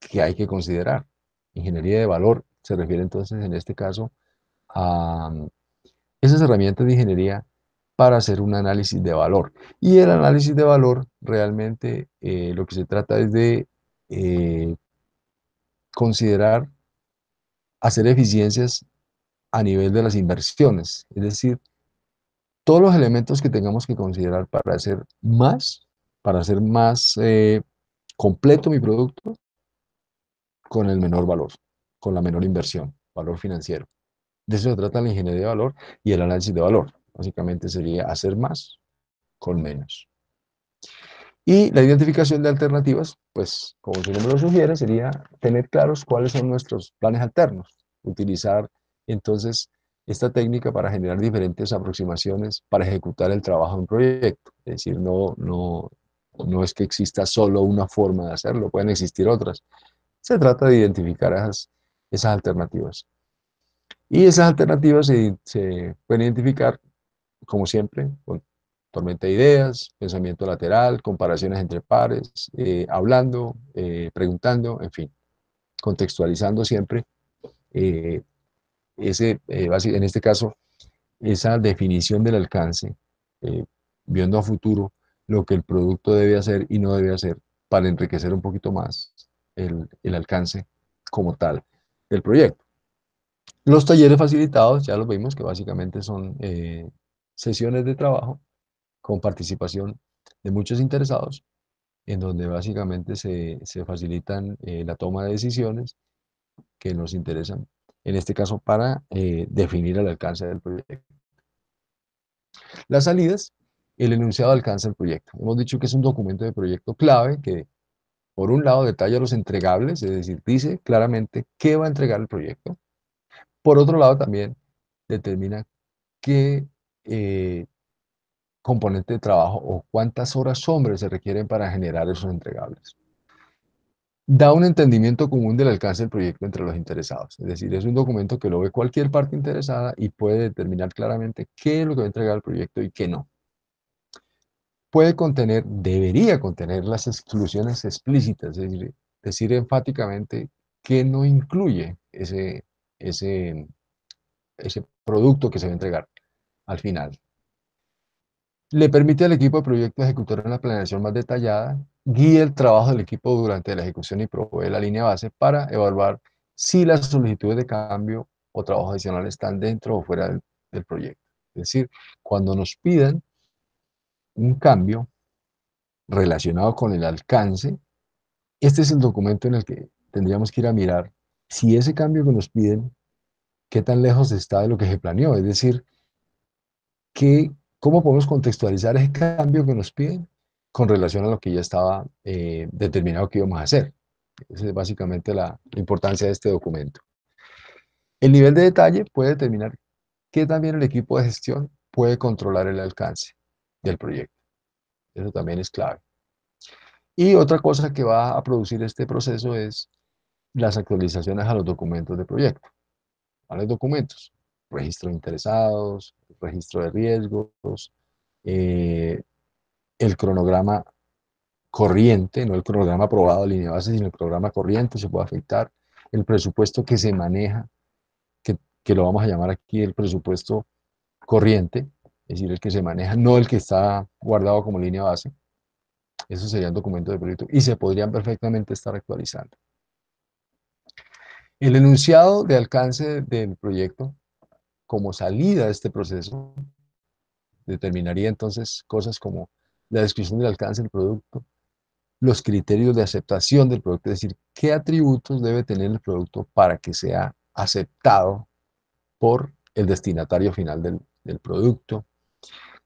que hay que considerar. Ingeniería de valor se refiere entonces en este caso a esas herramientas de ingeniería para hacer un análisis de valor. Y el análisis de valor realmente lo que se trata es de eh, considerar hacer eficiencias a nivel de las inversiones, es decir, todos los elementos que tengamos que considerar para hacer más completo mi producto con el menor valor, con la menor inversión, valor financiero. De eso se trata la ingeniería de valor y el análisis de valor. Básicamente sería hacer más con menos. Y la identificación de alternativas, pues como su nombre lo sugiere, sería tener claros cuáles son nuestros planes alternos. Utilizar entonces esta técnica para generar diferentes aproximaciones para ejecutar el trabajo de un proyecto. Es decir, no es que exista solo una forma de hacerlo, pueden existir otras. Se trata de identificar esas alternativas. Y esas alternativas se pueden identificar, como siempre, con tormenta de ideas, pensamiento lateral, comparaciones entre pares, hablando, preguntando, en fin, contextualizando siempre en este caso, esa definición del alcance, eh, viendo a futuro lo que el producto debe hacer y no debe hacer para enriquecer un poquito más el alcance como tal del proyecto. Los talleres facilitados, ya los vimos que básicamente son sesiones de trabajo con participación de muchos interesados, en donde básicamente se facilitan la toma de decisiones que nos interesan, en este caso para definir el alcance del proyecto. Las salidas, el enunciado alcanza el proyecto. Hemos dicho que es un documento de proyecto clave que, por un lado, detalla los entregables, es decir, dice claramente qué va a entregar el proyecto. Por otro lado, también determina qué componente de trabajo o cuántas horas hombres se requieren para generar esos entregables. Da un entendimiento común del alcance del proyecto entre los interesados. Es decir, es un documento que lo ve cualquier parte interesada y puede determinar claramente qué es lo que va a entregar el proyecto y qué no. Puede contener, debería contener las exclusiones explícitas, es decir enfáticamente qué no incluye ese, ese producto que se va a entregar al final. Le permite al equipo de proyecto ejecutar una planeación más detallada, guía el trabajo del equipo durante la ejecución y provee la línea base para evaluar si las solicitudes de cambio o trabajo adicional están dentro o fuera del proyecto. Es decir, cuando nos pidan un cambio relacionado con el alcance, este es el documento en el que tendríamos que ir a mirar si ese cambio que nos piden, qué tan lejos está de lo que se planeó. Es decir, cómo podemos contextualizar ese cambio que nos piden con relación a lo que ya estaba determinado que íbamos a hacer. Esa es básicamente la importancia de este documento. El nivel de detalle puede determinar que también el equipo de gestión puede controlar el alcance del proyecto. Eso también es clave. Y otra cosa que va a producir este proceso es las actualizaciones a los documentos de proyecto, a los documentos, registro de interesados, registro de riesgos, eh, el cronograma corriente, no el cronograma aprobado de línea base, sino el cronograma corriente se puede afectar, el presupuesto que se maneja, que lo vamos a llamar aquí el presupuesto corriente, es decir, el que se maneja, no el que está guardado como línea base. Esos serían documentos de proyecto y se podrían perfectamente estar actualizando. El enunciado de alcance del proyecto, como salida de este proceso, determinaría entonces cosas como la descripción del alcance del producto, los criterios de aceptación del producto, es decir, qué atributos debe tener el producto para que sea aceptado por el destinatario final del producto,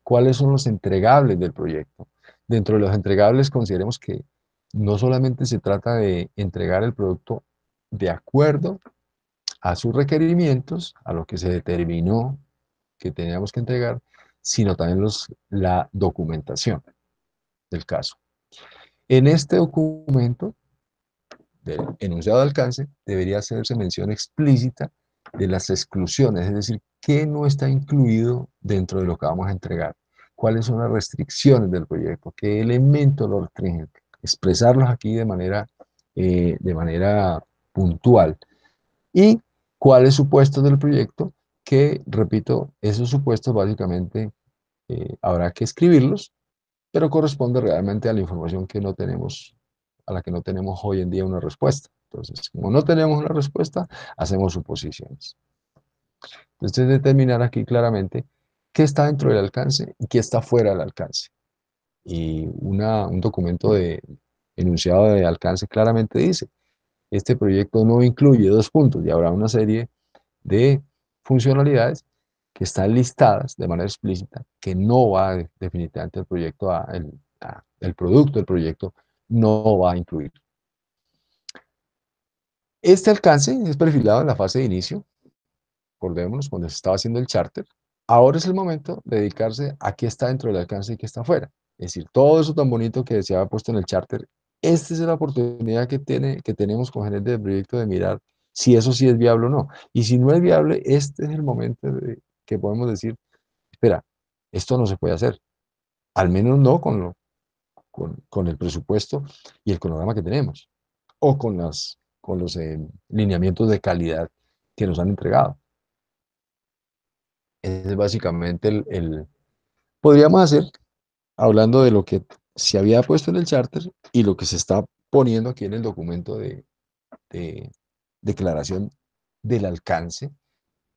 cuáles son los entregables del proyecto. Dentro de los entregables consideremos que no solamente se trata de entregar el producto de acuerdo a sus requerimientos, a lo que se determinó que teníamos que entregar, sino también la documentación del caso. En este documento del enunciado de alcance debería hacerse mención explícita de las exclusiones, es decir, qué no está incluido dentro de lo que vamos a entregar, cuáles son las restricciones del proyecto, qué elementos lo restringen, expresarlos aquí de manera puntual y cuáles supuestos del proyecto que, repito, esos supuestos básicamente habrá que escribirlos, pero corresponde realmente a la información que no tenemos, a la que no tenemos hoy en día una respuesta. Entonces, como no tenemos una respuesta, hacemos suposiciones. Entonces, determinar aquí claramente qué está dentro del alcance y qué está fuera del alcance. Y un documento de enunciado de alcance claramente dice, este proyecto no incluye dos puntos y habrá una serie de funcionalidades que están listadas de manera explícita, que no va definitivamente el proyecto, el producto del proyecto no va a incluir. Este alcance es perfilado en la fase de inicio, acordémonos, cuando se estaba haciendo el charter. Ahora es el momento de dedicarse a qué está dentro del alcance y qué está afuera. Es decir, todo eso tan bonito que se había puesto en el charter, esta es la oportunidad que tenemos con gerente de proyecto de mirar si eso sí es viable o no. Y si no es viable, este es el momento que podemos decir, espera, esto no se puede hacer, al menos no con el presupuesto y el cronograma que tenemos, o con los lineamientos de calidad que nos han entregado. Ese es básicamente podríamos hacer, hablando de lo que se había puesto en el charter y lo que se está poniendo aquí en el documento de declaración del alcance,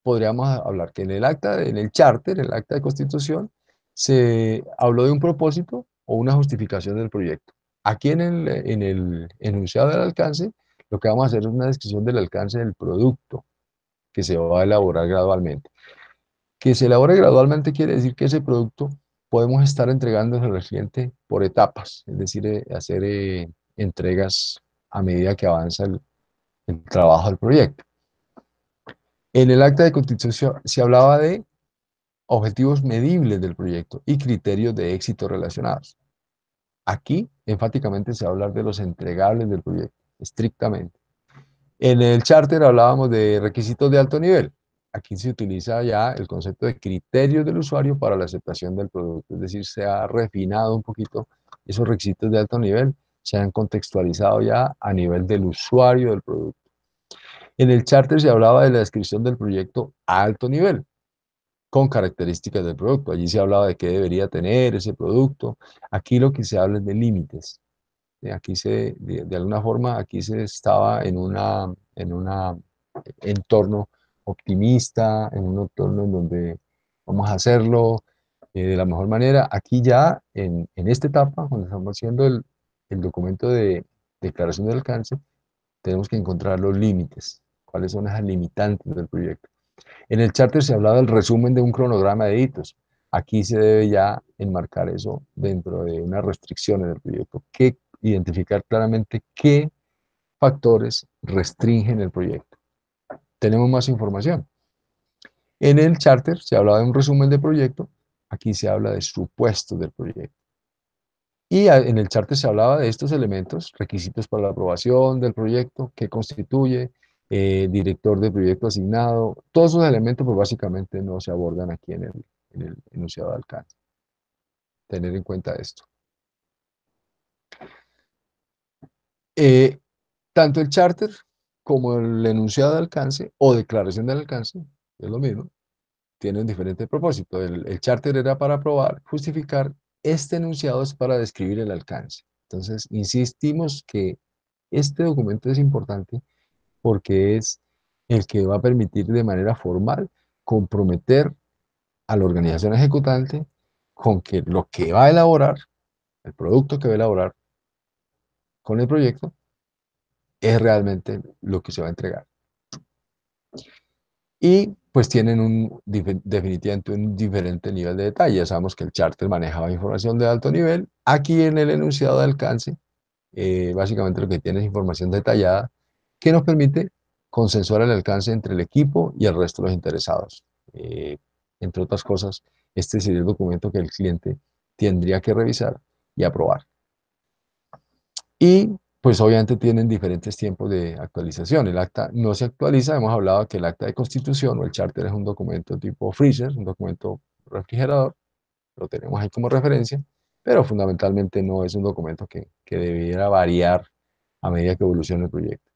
podríamos hablar que en el acta, en el charter, el acta de constitución, se habló de un propósito o una justificación del proyecto. Aquí en el enunciado del alcance, lo que vamos a hacer es una descripción del alcance del producto que se va a elaborar gradualmente. Que se elabore gradualmente quiere decir que ese producto podemos estar entregando al cliente por etapas, es decir, hacer entregas a medida que avanza el trabajo del proyecto. En el acta de constitución se hablaba de objetivos medibles del proyecto y criterios de éxito relacionados. Aquí, enfáticamente, se va a hablar de los entregables del proyecto, estrictamente. En el charter hablábamos de requisitos de alto nivel. Aquí se utiliza ya el concepto de criterios del usuario para la aceptación del producto, es decir, se ha refinado un poquito esos requisitos de alto nivel, se han contextualizado ya a nivel del usuario del producto. En el charter se hablaba de la descripción del proyecto a alto nivel, con características del producto. Allí se hablaba de qué debería tener ese producto. Aquí lo que se habla es de límites. Aquí de alguna forma, aquí se estaba en un entorno optimista, en un entorno en donde vamos a hacerlo de la mejor manera. Aquí ya, en esta etapa, cuando estamos haciendo el documento de declaración de alcance, tenemos que encontrar los límites, cuáles son esas limitantes del proyecto. En el charter se hablaba del resumen de un cronograma de hitos. Aquí se debe ya enmarcar eso dentro de unas restricciones del proyecto, que identificar claramente qué factores restringen el proyecto. Tenemos más información. En el charter se hablaba de un resumen de proyecto, aquí se habla de supuestos del proyecto. Y en el charter se hablaba de estos elementos, requisitos para la aprobación del proyecto, qué constituye, director de proyecto asignado, todos esos elementos pues básicamente no se abordan aquí en el enunciado de alcance. Tener en cuenta esto. Eh, Tanto el charter como el enunciado de alcance o declaración del alcance, es lo mismo, tienen diferente propósito. El charter era para aprobar, justificar, este enunciado es para describir el alcance. Entonces, insistimos que este documento es importante porque es el que va a permitir de manera formal comprometer a la organización ejecutante con que lo que va a elaborar, el producto que va a elaborar con el proyecto, es realmente lo que se va a entregar. Y pues tienen definitivamente un diferente nivel de detalle. Ya sabemos que el charter manejaba información de alto nivel. Aquí en el enunciado de alcance, básicamente lo que tiene es información detallada que nos permite consensuar el alcance entre el equipo y el resto de los interesados. Entre otras cosas, este sería el documento que el cliente tendría que revisar y aprobar. Y pues obviamente tienen diferentes tiempos de actualización. El acta no se actualiza, hemos hablado que el acta de constitución o el charter es un documento tipo freezer, un documento refrigerador, lo tenemos ahí como referencia, pero fundamentalmente no es un documento que debiera variar a medida que evolucione el proyecto.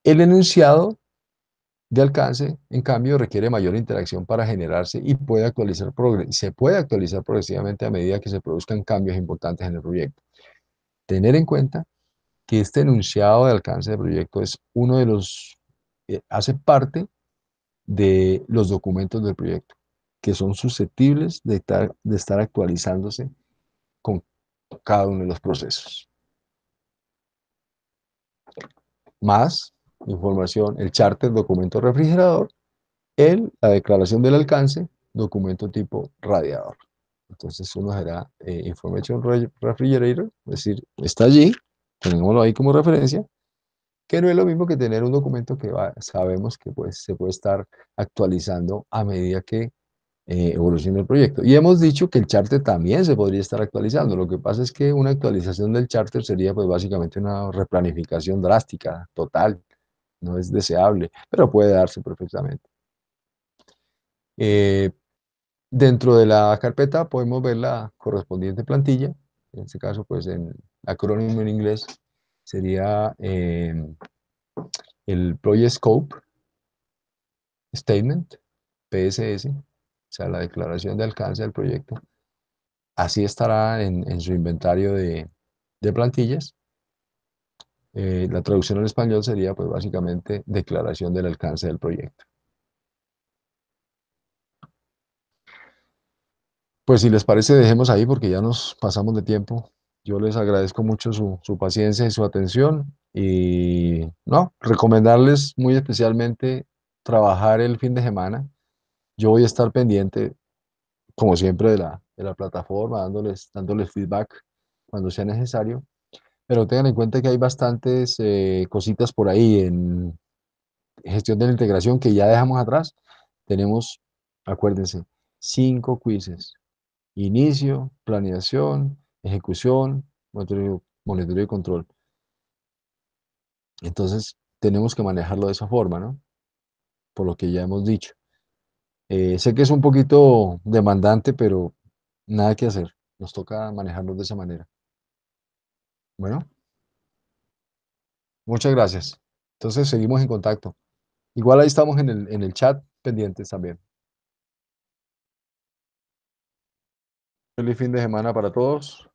El enunciado de alcance, en cambio, requiere mayor interacción para generarse y se puede actualizar progresivamente a medida que se produzcan cambios importantes en el proyecto. Tener en cuenta que este enunciado de alcance de proyecto es uno de los, hace parte de los documentos del proyecto, que son susceptibles de estar actualizándose con cada uno de los procesos. Más información, el charter, documento refrigerador, la declaración del alcance, documento tipo radiador. Entonces uno será Information Refrigerator, es decir, está allí, tengámoslo ahí como referencia, que no es lo mismo que tener un documento que sabemos que pues, se puede estar actualizando a medida que evoluciona el proyecto. Y hemos dicho que el charter también se podría estar actualizando. Lo que pasa es que una actualización del charter sería pues básicamente una replanificación drástica, total. No es deseable, pero puede darse perfectamente. Eh, Dentro de la carpeta podemos ver la correspondiente plantilla. En este caso, pues en acrónimo en inglés sería el Project Scope Statement, PSS, o sea, la declaración de alcance del proyecto. Así estará en su inventario de plantillas. La traducción al español sería, pues básicamente, declaración del alcance del proyecto. Pues si les parece, dejemos ahí porque ya nos pasamos de tiempo. Yo les agradezco mucho su paciencia y su atención y no, recomendarles muy especialmente trabajar el fin de semana. Yo voy a estar pendiente, como siempre, de la plataforma, dándoles feedback cuando sea necesario, pero tengan en cuenta que hay bastantes cositas por ahí en gestión de la integración que ya dejamos atrás. Tenemos, acuérdense, 5 quizzes. Inicio, planeación, ejecución, monitoreo y control. Entonces, tenemos que manejarlo de esa forma, ¿no? Por lo que ya hemos dicho. Sé que es un poquito demandante, pero nada que hacer. Nos toca manejarlo de esa manera. Bueno, muchas gracias. Entonces, seguimos en contacto. Igual ahí estamos en el chat pendientes también. Feliz fin de semana para todos.